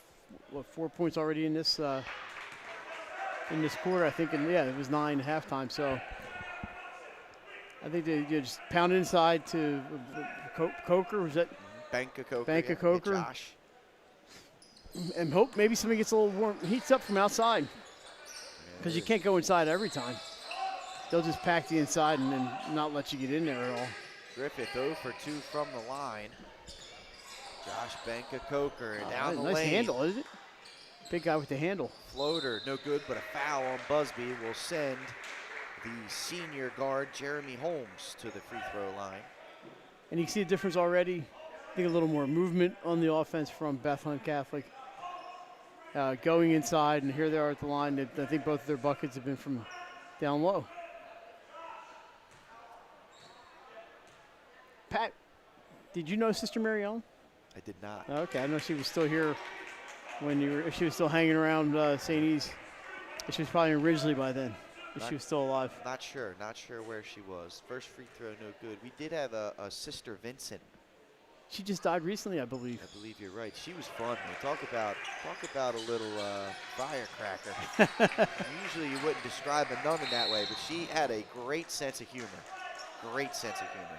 4 points already in this quarter, I think. And yeah, it was 9 at halftime. So I think they just pounded inside to Coker. Was that Benka Coker? Benka Coker. Josh. And hope maybe somebody gets a little warm, heats up from outside. Because you can't go inside every time. They'll just pack the inside and then not let you get in there at all. Griffith 0 for 2 from the line. Josh Benka Coker down the lane. Nice handle, isn't it? Big guy with the handle. Floater, no good, but a foul on Busby will send the senior guard, Jeremy Holmes, to the free throw line. And you can see the difference already. I think a little more movement on the offense from Bethlehem Catholic. Going inside, and here they are at the line. I think both of their buckets have been from down low. Pat, did you know Sister Mary Ellen? I did not. Okay, I know she was still here when she was still hanging around St. E's. She was probably in Ridgely by then, if she was still alive. Not sure where she was. First free throw, no good. We did have a Sister Vincent. She just died recently, I believe. I believe you're right. She was fun. Talk about a little firecracker. Usually you wouldn't describe a nun in that way, but she had a great sense of humor. Great sense of humor.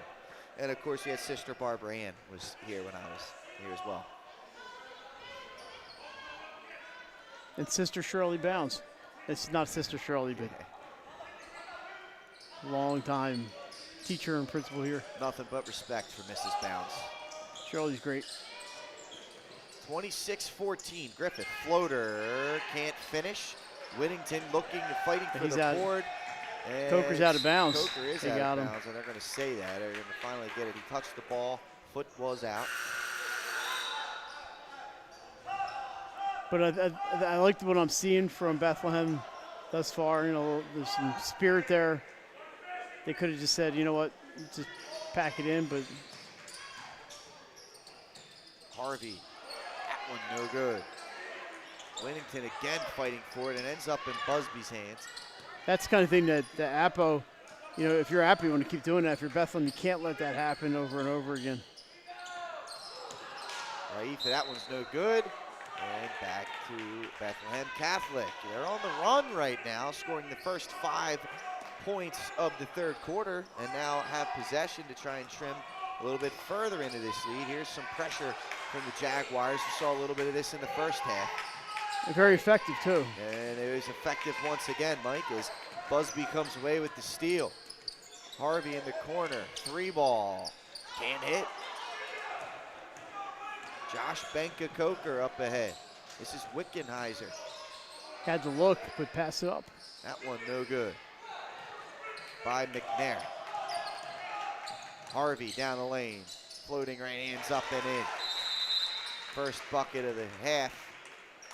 And of course, we had Sister Barbara Ann was here when I was here as well. And Sister Shirley Bounds. It's not Sister Shirley, but long time teacher and principal here. Nothing but respect for Mrs. Bounds. Shirley's great. 26-14, Griffith floater, can't finish. Whittington fighting for the board. And Coker's out of bounds. Coker is out of bounds, and they're going to say that. They're going to finally get it. He touched the ball, foot was out. But I liked what I'm seeing from Bethlehem thus far. You know, there's some spirit there. They could have just said, you know what, just pack it in, but Harvey, that one no good. Whittington again fighting for it and ends up in Busby's hands. That's the kind of thing that the Appo, you know, if you're Appo, you want to keep doing that. If you're Bethlehem, you can't let that happen over and over again. Raif, that one's no good. And back to Bethlehem Catholic. They're on the run right now, scoring the first 5 points of the third quarter, and now have possession to try and trim a little bit further into this lead. Here's some pressure from the Jaguars. We saw a little bit of this in the first half. And very effective, too. And it was effective once again, Mike, as Busby comes away with the steal. Harvey in the corner, 3 ball, can't hit. Josh Benka Coker up ahead. This is Wickenheiser. Had to look, but pass it up. That one no good. By McNair. Harvey down the lane. Floating right hands up and in. First bucket of the half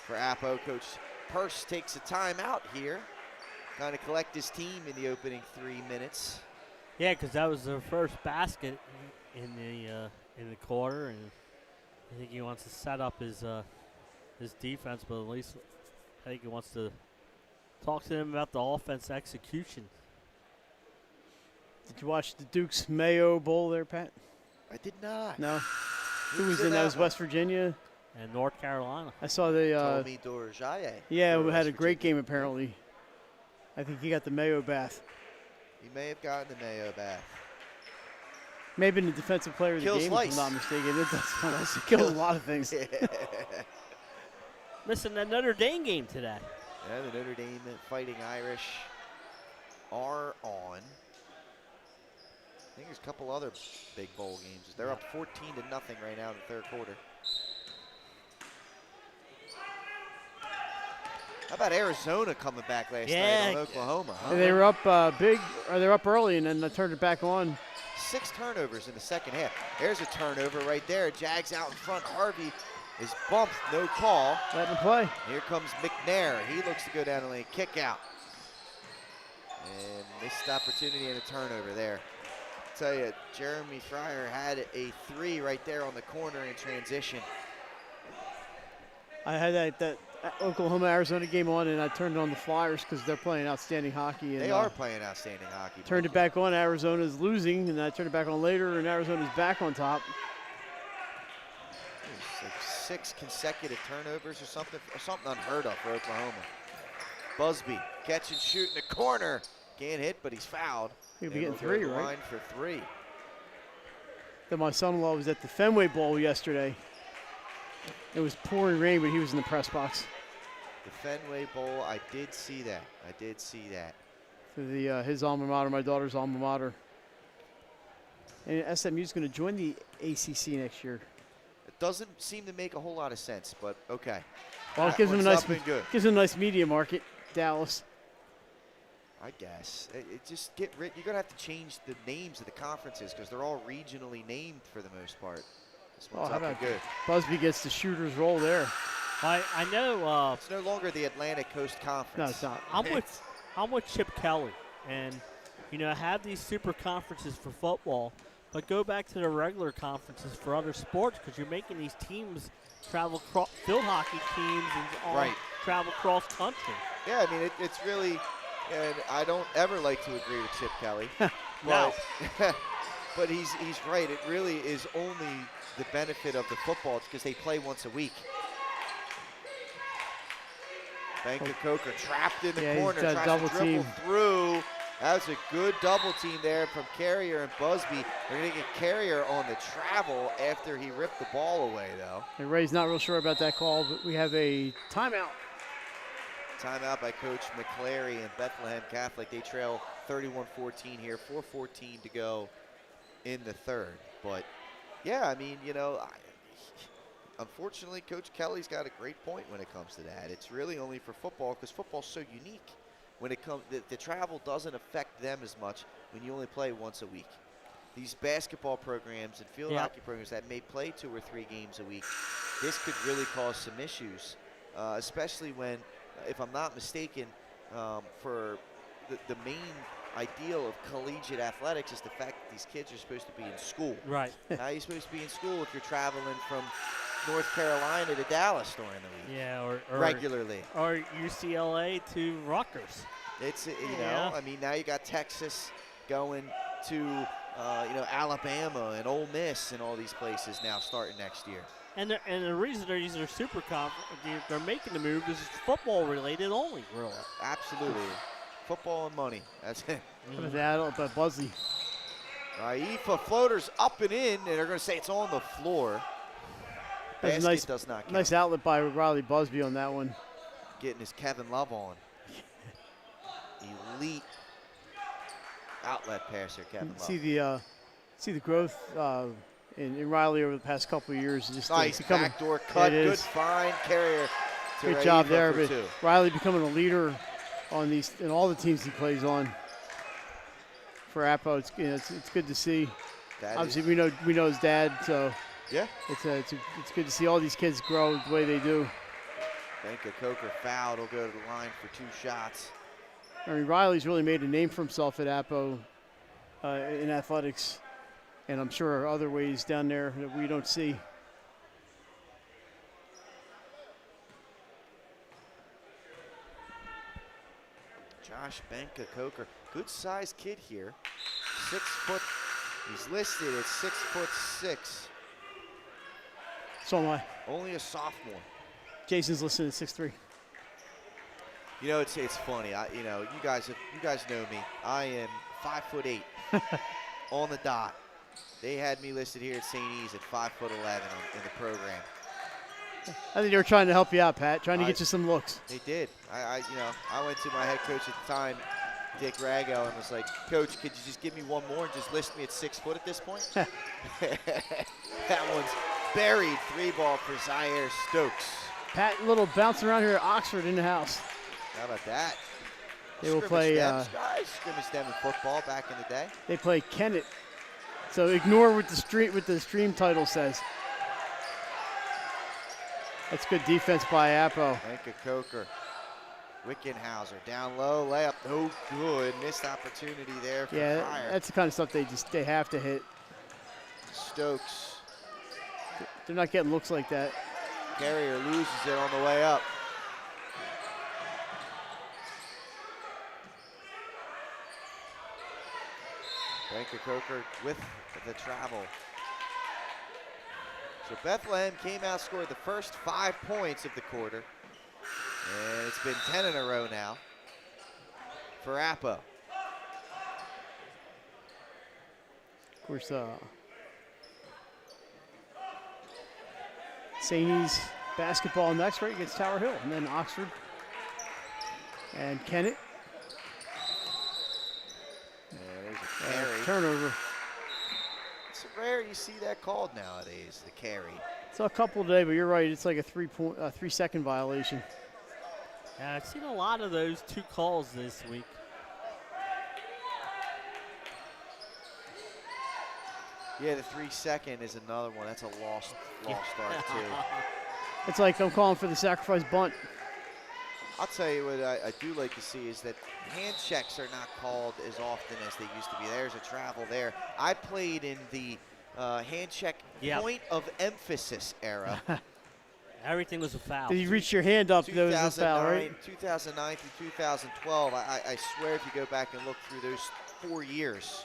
for Appo. Coach Purse takes a timeout here. Trying to collect his team in the opening 3 minutes. Yeah, because that was their first basket in the quarter, and I think he wants to set up his defense, but at least I think he wants to talk to them about the offense execution. Did you watch the Duke's Mayo Bowl there, Pat? I did not. No. Who was in that? Was West Virginia? And North Carolina. I saw the Tommy Dorjaye. Yeah, we had a great game apparently. I think he got the Mayo bath. He may have gotten the Mayo bath. Maybe the defensive player of the game, if I'm not mistaken. It kills a lot of things. Yeah. Missing that Notre Dame game today. Yeah, the Notre Dame Fighting Irish are on. I think there's a couple other big bowl games. They're up 14-0 right now in the third quarter. How about Arizona coming back last night on Oklahoma? Huh? And they were up big, or they were up early, and then they turned it back on. 6 turnovers in the second half. There's a turnover right there. Jags out in front. Harvey is bumped, no call. Let him play. Here comes McNair. He looks to go down the lane, kick out. And missed opportunity and a turnover there. I'll tell you, Jeremy Fryer had a 3 right there on the corner in transition. I had that Oklahoma-Arizona game on, and I turned on the Flyers because they're playing outstanding hockey. And, they are playing outstanding hockey. Turned it back on. Arizona's losing, and I turned it back on later, and Arizona's back on top. It's like 6 consecutive turnovers or something unheard of for Oklahoma. Busby catch and shoot in the corner. Can't hit, but he's fouled. He'll be getting 3, right? Line for 3. Then my son-in-law was at the Fenway Bowl yesterday. It was pouring rain, but he was in the press box. The Fenway Bowl, I did see that. For his alma mater, my daughter's alma mater. And SMU's going to join the ACC next year. It doesn't seem to make a whole lot of sense, but okay. Well, it gives them a nice media market, Dallas. I guess. It just get rid. You're gonna have to change the names of the conferences because they're all regionally named for the most part. This one's up and good. Busby gets the shooter's role there. I know. It's no longer the Atlantic Coast Conference. No, it's not. I'm with Chip Kelly, and have these super conferences for football, but go back to the regular conferences for other sports because you're making these teams travel field hockey teams and travel cross country. Yeah, I mean it's really. And I don't ever like to agree with Chip Kelly. No. But he's right. It really is only the benefit of the football because they play once a week. Banker Coker trapped in the corner, tries to dribble through. That was a good double team there from Carrier and Busby. They're going to get Carrier on the travel after he ripped the ball away, though. And Ray's not real sure about that call, but we have a timeout. Timeout by Coach McClary and Bethlehem Catholic. They trail 31-14 here, 4:14 to go in the third. But, yeah, I mean, unfortunately, Coach Kelly's got a great point when it comes to that. It's really only for football because football's so unique. When it comes, the travel doesn't affect them as much when you only play once a week. These basketball programs and field hockey programs that may play 2 or 3 games a week, this could really cause some issues, especially when, if I'm not mistaken, for the main ideal of collegiate athletics is the fact that these kids are supposed to be in school. Right. Now you're supposed to be in school if you're traveling from North Carolina to Dallas during the week. Yeah, or regularly. Or UCLA to Rutgers. It's I mean, now you got Texas going to Alabama and Ole Miss and all these places now starting next year. And the reason they're using their super they're making the move is football related only, really. Absolutely. Football and money. That's it. But Busby. Ifa floaters up and in, and they're going to say it's on the floor. Basket does not count. Nice outlet by Riley Busby on that one. Getting his Kevin Love on. Elite outlet passer, Kevin Love. See the growth in Riley over the past couple of years. Just nice backdoor cut, good find, Carrier. Great job there, but Riley becoming a leader on in all the teams he plays on. For Appo, it's good to see. Obviously, we know his dad, so yeah, it's good to see all these kids grow the way they do. Banker Coker fouled. He'll go to the line for 2 shots. I mean, Riley's really made a name for himself at Appo in athletics, and I'm sure other ways down there that we don't see. Josh Banker Coker, good sized kid here. 6 foot. He's listed at 6'6". So am I. Only a sophomore. Jason's listed at 6'3". It's funny. You guys know me. I am 5'8" on the dot. They had me listed here at St. E's at 5'11" in the program. I think they were trying to help you out, Pat, trying to get you some looks. They did. I went to my head coach at the time, Dick Rago, and was like, Coach, could you just give me one more and just list me at 6 foot at this point? That one's buried. 3 ball for Zaire Stokes. Pat, a little bouncing around here at Oxford in the house. How about that? They will play. Scrimmage them in football back in the day. They play Kennett. So ignore what the stream title says. That's good defense by Appo. Micah Coker. Wickenhauser down low, layup, no good. Missed opportunity there for Fire. That's the kind of stuff they have to hit. Stokes. They're not getting looks like that. Carrier loses it on the way up. Micah Coker with the travel. So Bethlehem came out, scored the first 5 points of the quarter. And it's been 10 in a row now for Appo. Of course, Saney's basketball next, right, against Tower Hill, and then Oxford and Kennett. There's a carry. Turnover. It's rare you see that called nowadays, the carry. Saw a couple today, but you're right, it's like a 3-second violation. Yeah, I've seen a lot of those 2 calls this week. Yeah, the 3-second is another one. That's a lost start too. It's like I'm calling for the sacrifice bunt. I'll tell you what I do like to see is that hand checks are not called as often as they used to be. There's a travel there. I played in the hand check point of emphasis era. Everything was a foul. Did you reach your hand up? There was a foul, right? 2009 through 2012. I swear if you go back and look through those 4 years,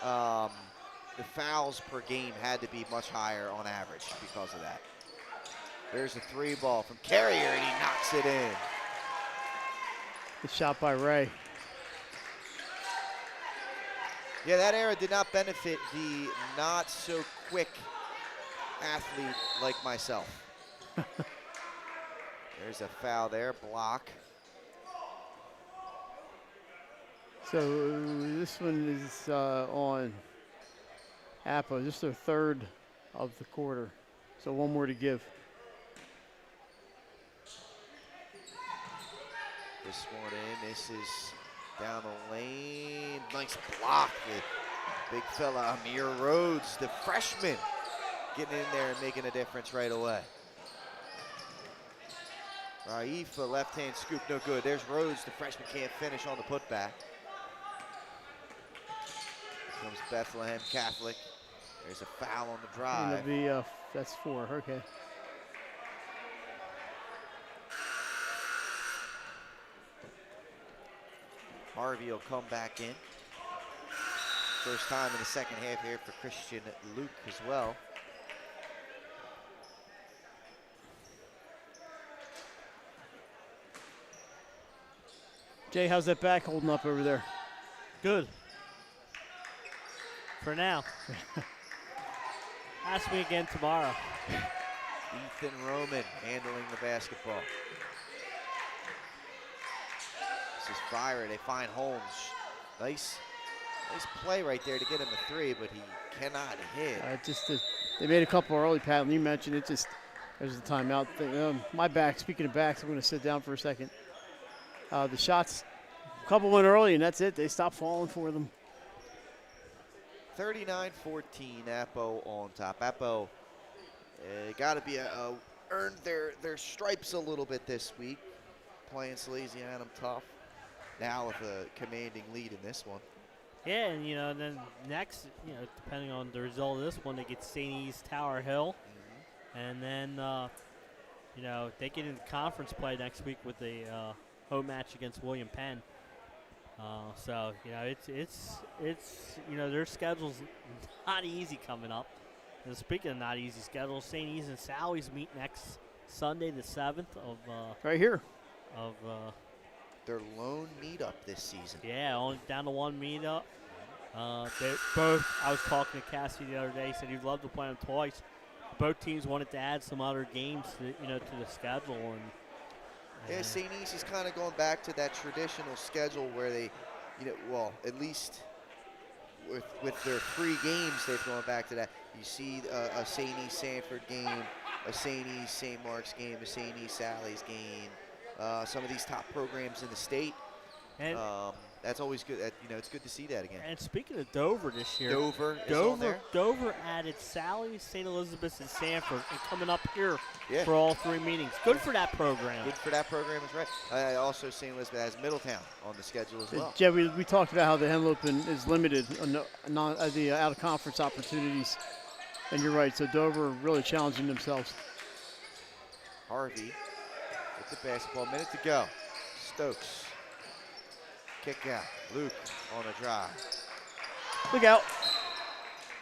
the fouls per game had to be much higher on average because of that. There's a 3 ball from Carrier, and he knocks it in. Good shot by Ray. Yeah, that era did not benefit the not so quick athlete like myself. There's a foul there, block. So this one is on Appo. This is their 3rd of the quarter. So 1 more to give. This one in, this is down the lane. Nice block. The big fella, Amir Rhodes, the freshman, getting in there and making a difference right away. Raifa, left-hand scoop, no good. There's Rhodes, the freshman can't finish on the putback. Here comes Bethlehem Catholic. There's a foul on the drive. It'll be, that's 4, okay. Harvey will come back in. First time in the second half here for Christian Luke as well. Jay, how's that back holding up over there? Good. For now. Ask me again tomorrow. Ethan Roman handling the basketball. This is Fire. They find Holmes. Nice play right there to get him a 3, but he cannot hit. They made a couple early, Pat, and you mentioned it. Just there's the timeout thing. My back. Speaking of backs, I'm going to sit down for a second. The shots, a couple went early, and that's it. They stopped falling for them. 39-14, Appo on top. Appo got to be earned their stripes a little bit this week, playing Salesianum tough. Now with a commanding lead in this one. Yeah, and then next, depending on the result of this one, they get St. E's Tower Hill, and then they get into conference play next week with a home match against William Penn. So it's their schedule's not easy coming up. And speaking of not easy schedules, St. E's and Sally's meet next Sunday, the 7th of right here of. Their lone meetup this season. Yeah, only down to 1 meetup. They both. I was talking to Cassie the other day. He said he'd love to play them twice. Both teams wanted to add some other games to the schedule. Yeah, St. E's is kind of going back to that traditional schedule where they, at least with their 3 games, they've gone back to that. You see a St. E's Sanford game, a St. E's St. Mark's game, a St. E's Sally's game. some of these top programs in the state. And that's always good. It's good to see that again. And speaking of Dover this year, Dover is on there. Dover added Sally, St. Elizabeth, and Sanford, and coming up here Yeah. for all 3 meetings. Good for that program. Good for that program is right. Also, St. Elizabeth has Middletown on the schedule as well. Yeah, we talked about how the Henlopen is limited on the out-of-conference opportunities, and you're right. So Dover really challenging themselves. Harvey with the basketball. Minute to go. Stokes. Kick out. Luke on a drive. Look out.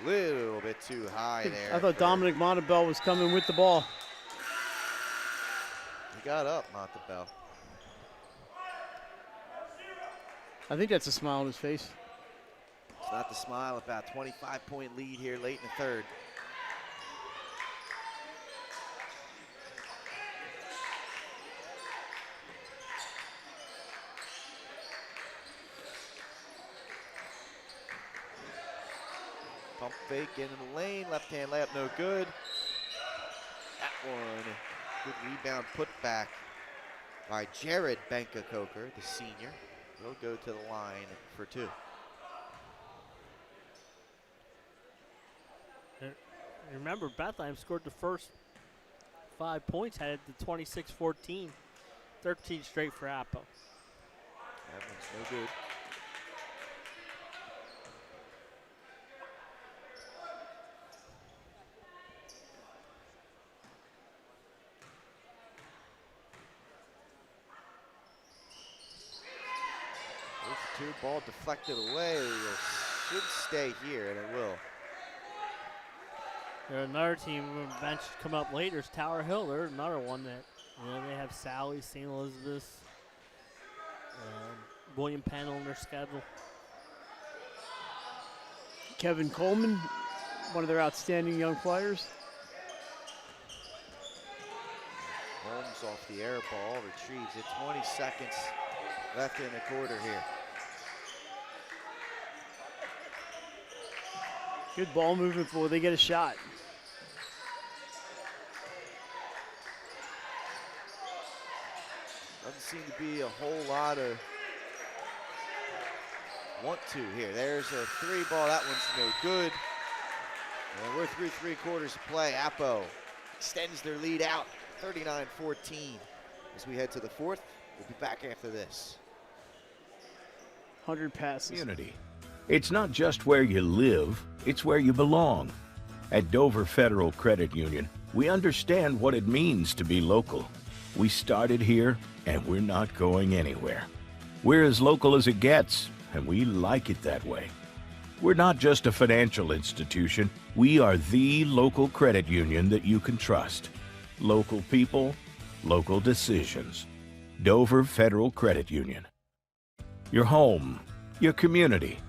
Little bit too high there. I thought Dominic Montebell was coming with the ball. He got up, Montebell. I think that's a smile on his face. It's not the smile. About 25-point lead here late in the third. Pump fake into the lane, left-hand layup, no good. That one, good rebound, put back by Jared Benka-Coker, the senior. Will go to the line for 2. Remember, Bethlehem scored the first 5 points, had it to 26-14, 13 straight for Appo. That one's no good. Ball deflected away. It should stay here, and it will. Another team bench come up later is Tower Hill. They're another one that they have Sally, St. Elizabeth, William Penn on their schedule. Kevin Coleman, one of their outstanding young players. Holmes off the air ball, retrieves it. 20 seconds left in the quarter here. Good ball movement before they get a shot. Doesn't seem to be a whole lot of want to here. There's a 3 ball. That one's no good. And we're through 3 quarters of play. Appo extends their lead out, 39-14. As we head to the 4th, we'll be back after this. 100 passes. Community. It's not just where you live, it's where you belong. At Dover Federal Credit Union, we understand what it means to be local. We started here, and we're not going anywhere. We're as local as it gets, and we like it that way. We're not just a financial institution, we are the local credit union that you can trust. Local people, local decisions. Dover Federal Credit Union. Your home, your community.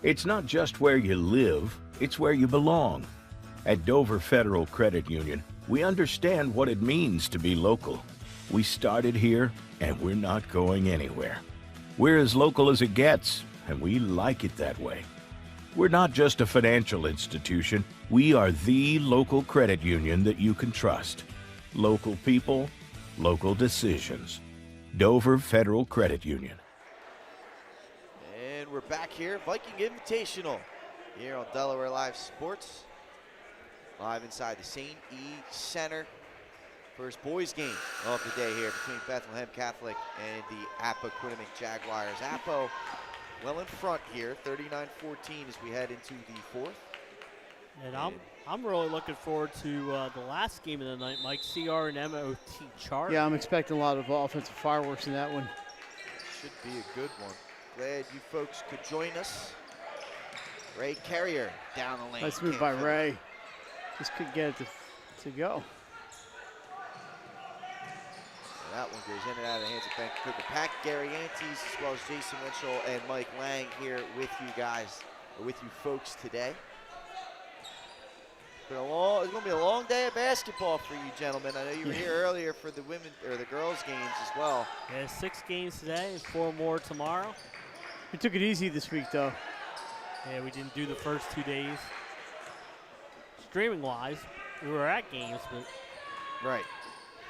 It's not just where you live, it's where you belong. At Dover Federal Credit Union, we understand what it means to be local. We started here, and we're not going anywhere. We're as local as it gets, and we like it that way. We're not just a financial institution, we are the local credit union that you can trust. Local people, local decisions. Dover Federal Credit Union. And we're back here, Viking Invitational, here on Delaware Live Sports. Live inside the St. E. Center. First boys game of the day here between Bethlehem Catholic and the Appoquinimink Jaguars. Appo well in front here, 39-14 as we head into the 4th. And I'm really looking forward to the last game of the night, Mike. CR and MOT Charter. Yeah, I'm expecting a lot of offensive fireworks in that one. Should be a good one. Glad you folks could join us. Ray Carrier down the lane. Nice move by Ray. Just couldn't get it to go. That one goes in and out of the hands of Benka-Coker. Pat Gariantes as well as Jason Winchell and Mike Lang here with you guys, or with you folks today. It's going to be a long day of basketball for you gentlemen. I know you were here earlier for the women or the girls games as well. Yeah, 6 games today and 4 more tomorrow. We took it easy this week though. Yeah, we didn't do the first 2 days. Streaming wise, we were at games, but right.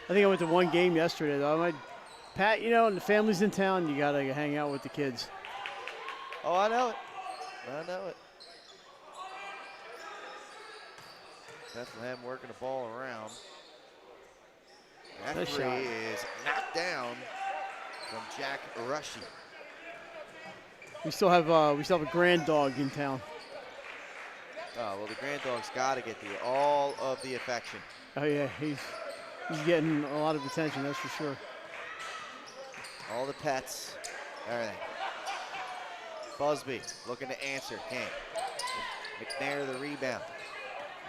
I think I went to 1 game yesterday though. Pat, you know, and the family's in town, you got to hang out with the kids. Oh, I know it. I know it. Bethlehem working the ball around. That Nice three shot. is knocked down from Jack Rushy. We still have a grand dog in town. Oh, well, the grand dog's got to get all of the affection. Oh yeah, he's getting a lot of attention, that's for sure. All the pets, everything. Busby looking to answer, can't. McNair the rebound.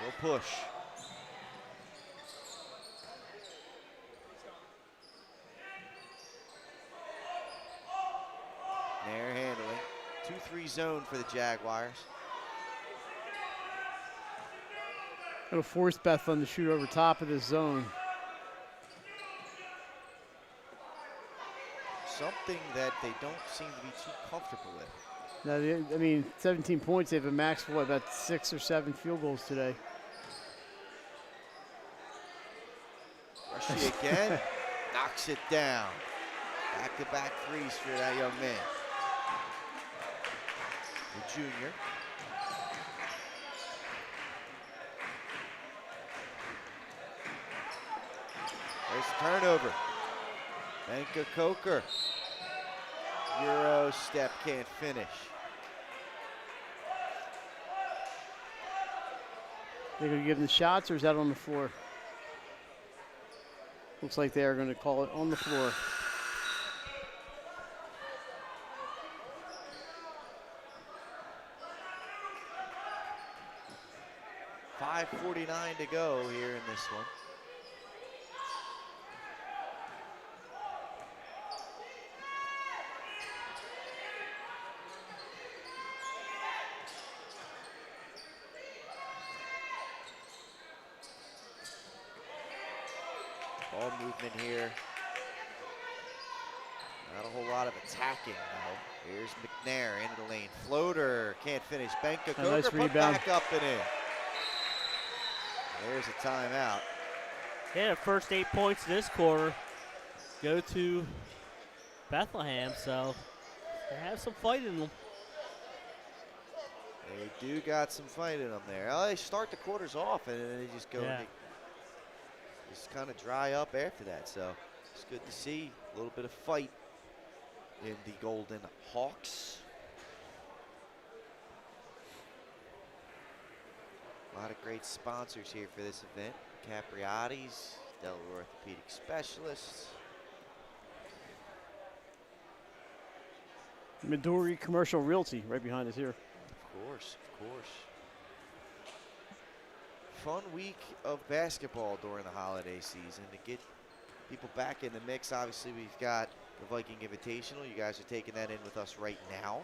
We'll push. McNair handling. 2-3 zone for the Jaguars. It'll force Bethlehem to shoot over top of this zone. Something that they don't seem to be too comfortable with. Now, I mean, 17 points. They have a max for about 6 or 7 field goals today. Rushy again, knocks it down. Back-to-back threes for that young man. The junior. There's a turnover. Benka Coker. Euro step, can't finish. They're going to give them the shots, or is that on the floor? Looks like they are going to call it on the floor. .549 to go here in this one. Ball movement here. Not a whole lot of attacking though. Here's McNair into the lane. Floater, can't finish. Benka Coker nice put rebound. back up and in. There's a timeout. Yeah, the first 8 points this quarter go to Bethlehem, so they have some fight in them. They do got some fight in them there. Well, they start the quarters off and then they just go and just kind of dry up after that. So it's good to see a little bit of fight in the Golden Hawks. A lot of great sponsors here for this event. Capriati's, Delaware Orthopedic Specialists. Midori Commercial Realty right behind us here. Of course, of course. Fun week of basketball during the holiday season to get people back in the mix. Obviously, we've got the Viking Invitational. You guys are taking that in with us right now,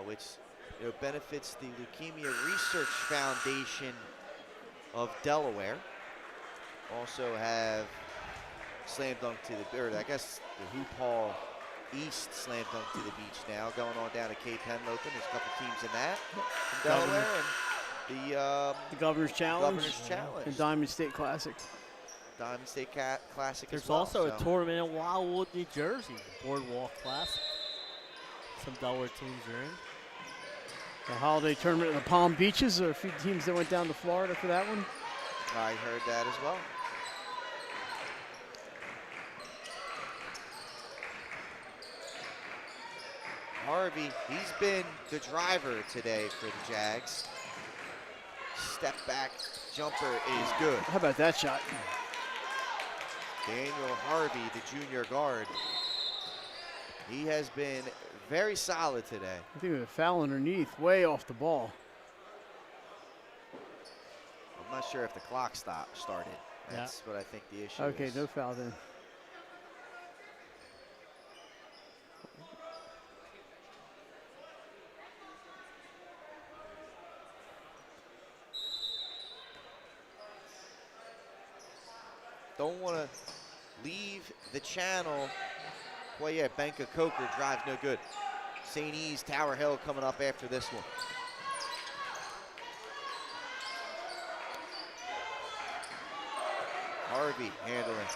which benefits the Leukemia Research Foundation of Delaware. Also have Slam Dunk to the, or I guess the Hoop Hall East Slam Dunk to the beach now, going on down to Cape Henlopen. There's a couple teams in that from Delaware, and the Governor's Challenge. Governor's Challenge. And Diamond State Classic. Diamond State Classic There's as well. also a tournament in Wildwood, New Jersey, Boardwalk Classic. Some Delaware teams are in. The holiday tournament in the Palm Beaches. There are a few teams that went down to Florida for that one. I heard that as well. Harvey, he's been the driver today for the Jags. Step back jumper is good. How about that shot? Daniel Harvey, the junior guard. He has been very solid today. I think it was a foul underneath, way off the ball. I'm not sure if the clock started. That's what I think the issue is. Okay, no foul then. Don't want to leave the channel. Well, yeah, Benka Coker drives no good. St. E's Tower Hill coming up after this one. Harvey handling.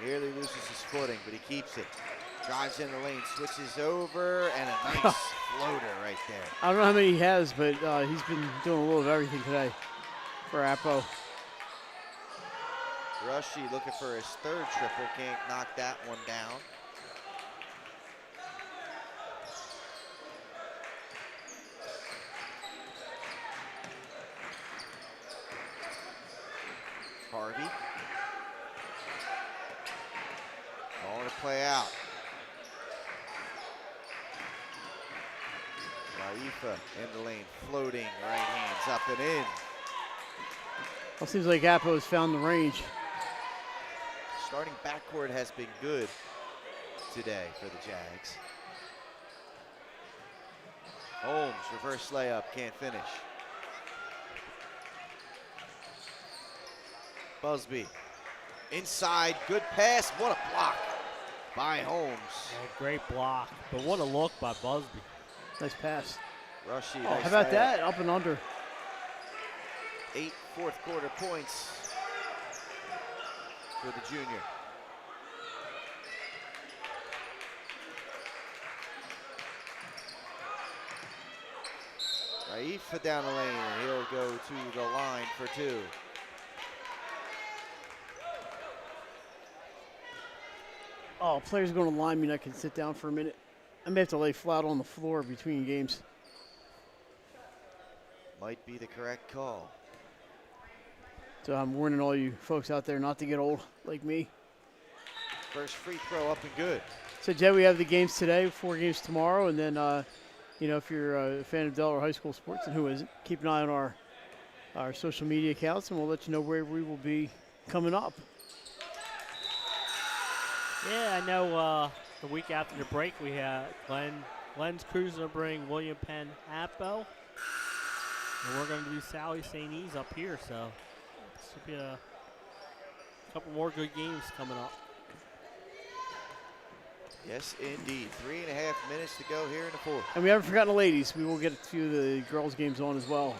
Nearly loses his footing, but he keeps it. Drives in the lane, switches over, and a nice floater right there. I don't know how many he has, but he's been doing a little of everything today for Appo. Rushy looking for his third triple, can't knock that one down. Harvey. Calling to play out. Raifa in the lane, floating, right hands up and in. Well, seems like Appo has found the range. Starting backcourt has been good today for the Jags. Holmes, reverse layup, can't finish. Busby, inside, good pass, what a block by Holmes. Yeah, great block, but what a look by Busby. Nice pass. Rushy, Oh, nice how about layup. that? Up and under. 8 fourth quarter points for the junior. Raifa down the lane, and he'll go to the line for 2. Oh, players going to line me and I can sit down for a minute. I may have to lay flat on the floor between games. Might be the correct call. So I'm warning all you folks out there not to get old like me. First free throw up and good. So, Jay, we have the games today, 4 games tomorrow, and then, you know, if you're a fan of Delaware High School sports, and who isn't, keep an eye on our social media accounts, and we'll let you know where we will be coming up. Yeah, I know the week after the break we have Glenn's cruising to bring William Penn Appo. And we're going to do Sally St. E's up here, so this should be a couple more good games coming up. Yes, indeed. 3.5 minutes to go here in the fourth. And we haven't forgotten the ladies. We will get a few of the girls' games on as well.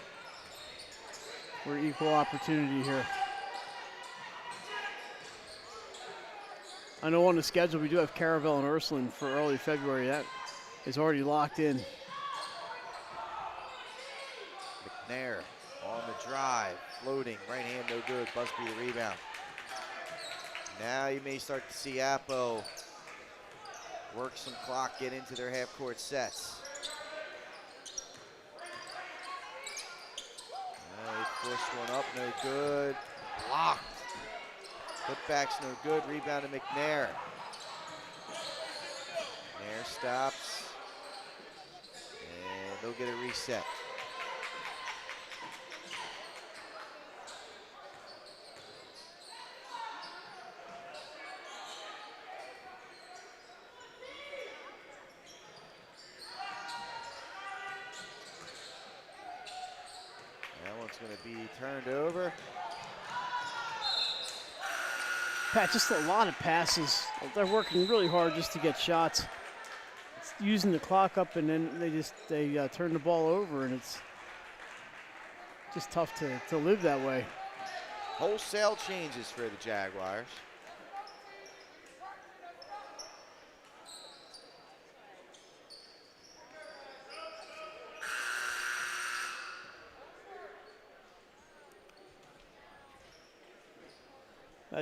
We're equal opportunity here. I know on the schedule we do have Caravel and Ursuline for early February. That is already locked in. McNair on the drive, floating, right hand no good, Busby the rebound. Now you may start to see Appo work some clock, get into their half-court sets. They pushed one up, no good. Blocked. Putback's no good, rebound to McNair. McNair stops, and they'll get a reset. That one's going to be turned over. Pat, just a lot of passes. They're working really hard just to get shots. It's using the clock up, and then they turn the ball over, and it's just tough to live that way. Wholesale changes for the Jaguars.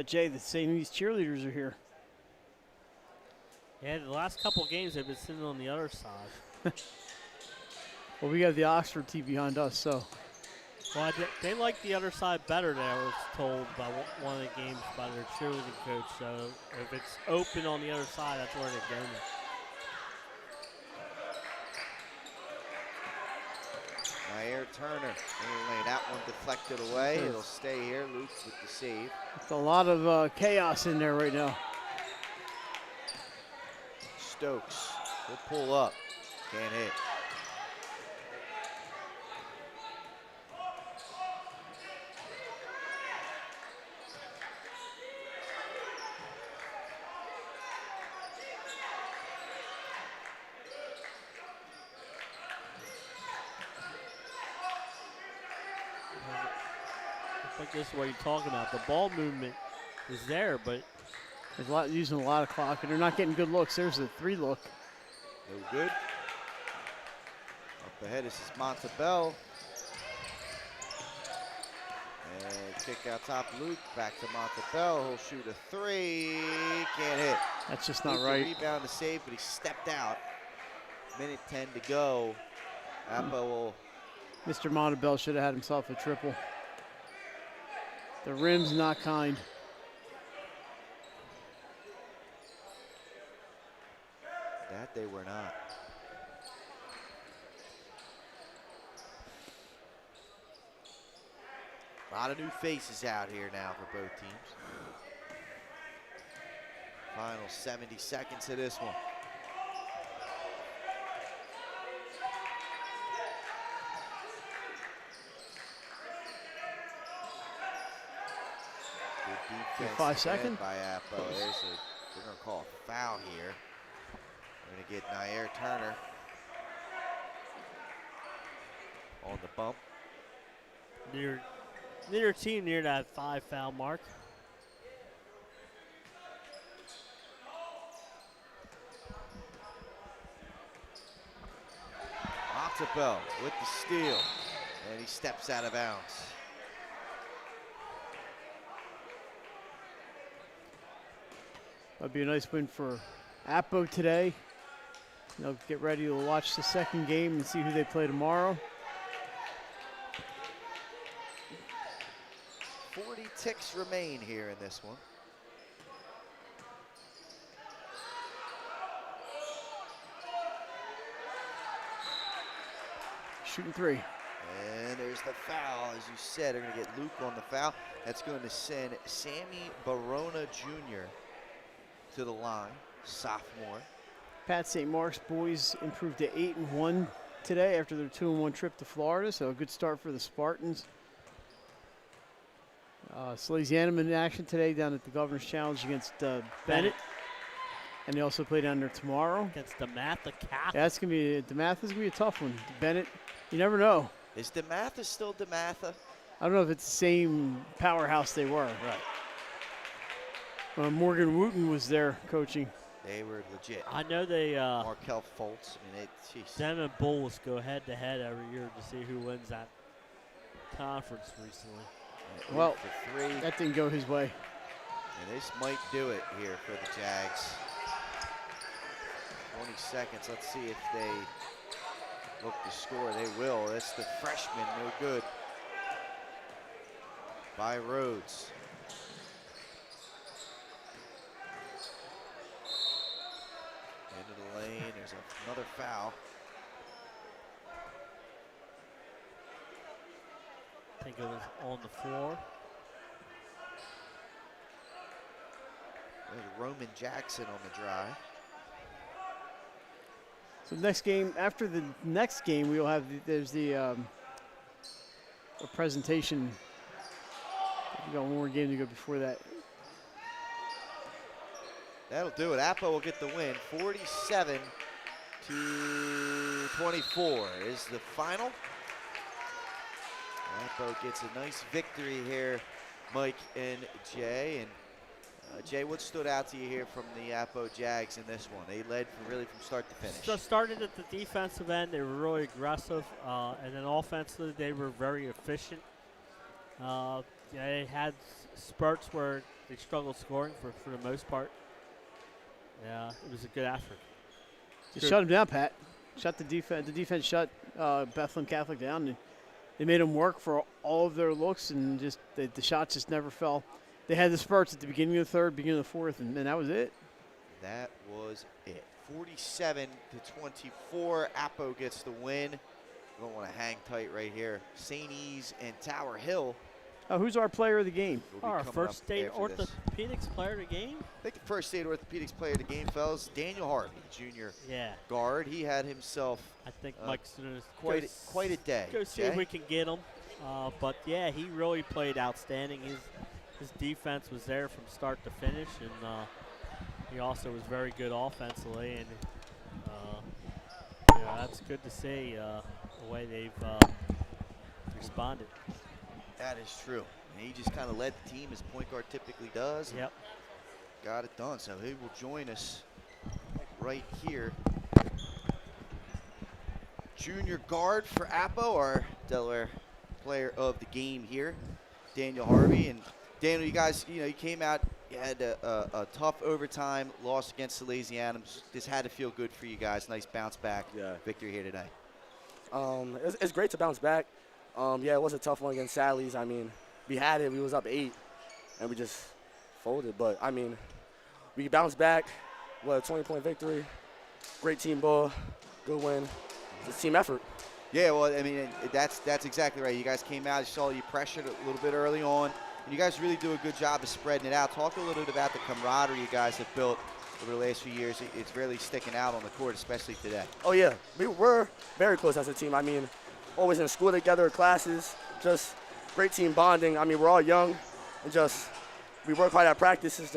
Jay, the St. Louis cheerleaders are here. Yeah, the last couple games they've been sitting on the other side. Well, we have the Oxford team behind us, so. Well, they like the other side better than I was told by one of the games by their cheerleading coach. So if it's open on the other side, that's where they're going. Nair Turner in the lane. That one deflected away. It'll stay here. Luke with the save. It's a lot of chaos in there right now. Stokes will pull up. Can't hit. Like this is what you're talking about. The ball movement is there, but They're using a lot of clock, and they're not getting good looks. There's a 3 look. No good. Up ahead, this is Montabell. And kick out top, Luke. Back to Montabell. He'll shoot a 3. Can't hit. That's just not Luke, right. The rebound to save, but he stepped out. Minute 10 to go. Appo will. Mr. Montabell should have had himself a triple. The rim's not kind. That they were not. A lot of new faces out here now for both teams. Final 70 seconds of this one. Good defense. 5 seconds by Appo. We're going to call a foul here. We're going to get Nair Turner on the bump. Near team near that 5 foul mark. Montabell with the steal, and he steps out of bounds. That'd be a nice win for Appo today. They'll get ready to watch the second game and see who they play tomorrow. 40 ticks remain here in this one. Shooting 3. And there's the foul. As you said, they're going to get Luke on the foul. That's going to send Sammy Barona Jr. to the line, sophomore. Pat St. Mark's boys improved to 8-1 today after their 2-1 trip to Florida, so a good start for the Spartans. Salesianum in action today down at the Governor's Challenge against Bennett. And they also play down there tomorrow. Against DeMatha Catholic. That's going to be, DeMatha's going to be a tough one. Bennett, you never know. Is DeMatha still DeMatha? I don't know if it's the same powerhouse they were. Right. Morgan Wooten was there coaching. They were legit. I know they. Markel Fultz. I mean, jeez. Them and Bulls go head to head every year to see who wins that conference recently. Well, for 3. That didn't go his way. And this might do it here for the Jags. 20 seconds. Let's see if they look to score. They will. That's the freshman. No good. By Rhodes. Into the lane. There's another foul. I think it was on the floor. There's Roman Jackson on the drive. So next game, after the next game, we'll have there's a presentation. We got one more game to go before that. That'll do it. Appo will get the win. 47-24 is the final. Appo gets a nice victory here, Mike and Jay. And Jay, what stood out to you here from the Appo Jags in this one? They led really from start to finish. So started at the defensive end. They were really aggressive, and then offensively they were very efficient. They had spurts where they struggled scoring for the most part. Yeah, it was a good effort. Just shut them down, Pat. Shut the defense. The defense shut Bethlehem Catholic down. And they made them work for all of their looks, and just the shots just never fell. They had the spurts at the beginning of the third, beginning of the fourth, and that was it. That was it. 47-24. Appo gets the win. We don't want to hang tight right here. St. E's and Tower Hill. Who's our player of the game? Our first state orthopedics player of the game? I think the first state orthopedics player of the game, fellas, Daniel Harvey, junior guard. He had himself I think Mike's going to quite a day. Go see if we can get him. But, yeah, he really played outstanding. His defense was there from start to finish, and he also was very good offensively. And that's good to see the way they've responded. That is true. And he just kind of led the team as point guard typically does. Yep. got it done. So he will join us right here. Junior guard for Appo, our Delaware player of the game here, Daniel Harvey. And Daniel, you guys, you came out, you had a tough overtime loss against the Salesianums. This had to feel good for you guys. Nice bounce back victory here today. It's great to bounce back. Yeah, it was a tough one against Sally's. I mean, we had it. We was up 8, and we just folded. But, I mean, we bounced back. What, a 20-point victory. Great team ball. Good win. It's a team effort. Yeah, well, I mean, that's exactly right. You guys came out, you saw you pressured a little bit early on, and you guys really do a good job of spreading it out. Talk a little bit about the camaraderie you guys have built over the last few years. It's really sticking out on the court, especially today. Oh, yeah. We're very close as a team. I mean, always in school together, classes, just great team bonding. I mean, we're all young, and we work hard at practice. It's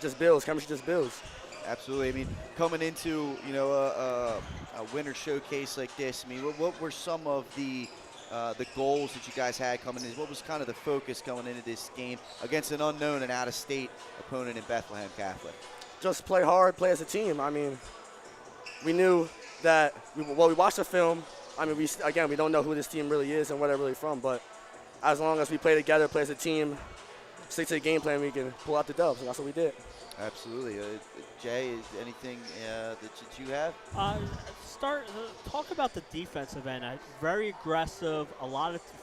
just builds. Chemistry just builds. Absolutely. I mean, coming into, a winter showcase like this, I mean, what were some of the goals that you guys had coming in? What was kind of the focus going into this game against an unknown and out-of-state opponent in Bethlehem Catholic? Just play hard, play as a team. I mean, we knew that, we watched the film. I mean, we don't know who this team really is and where they're really from, but as long as we play together, play as a team, stick to the game plan, we can pull out the dubs, and that's what we did. Absolutely. Jay, is anything that you have? Talk about the defensive end. Very aggressive,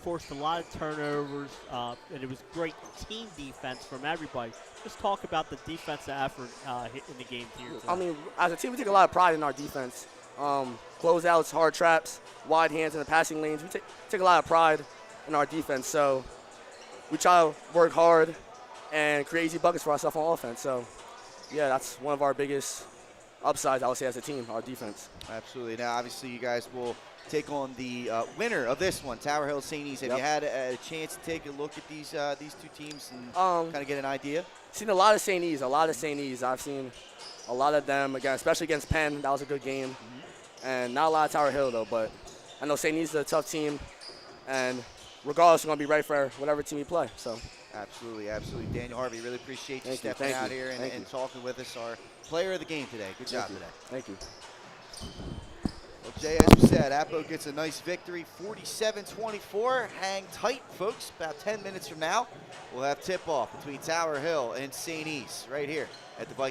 forced a lot of turnovers, and it was great team defense from everybody. Just talk about the defensive effort in the game here today. I mean, as a team, we take a lot of pride in our defense. Closeouts, hard traps, wide hands in the passing lanes. We take a lot of pride in our defense. So we try to work hard and create easy buckets for ourselves on offense. So, yeah, that's one of our biggest upsides, I would say, as a team, our defense. Absolutely. Now, obviously, you guys will take on the winner of this one, Tower Hill St. E's. Have you had a chance to take a look at these two teams and kind of get an idea? Seen a lot of St. E's, I've seen a lot of them, again, especially against Penn. That was a good game. And not a lot of Tower Hill, though, but I know St. E's is a tough team, and regardless, we're going to be right for whatever team we play. So. Absolutely, absolutely. Daniel Harvey, really appreciate you stepping out here and talking with us, our player of the game today. Good job today. Thank you. Well, Jay, as we said, Appo gets a nice victory, 47-24. Hang tight, folks. About 10 minutes from now, we'll have tip-off between Tower Hill and St. E's right here at the Viking.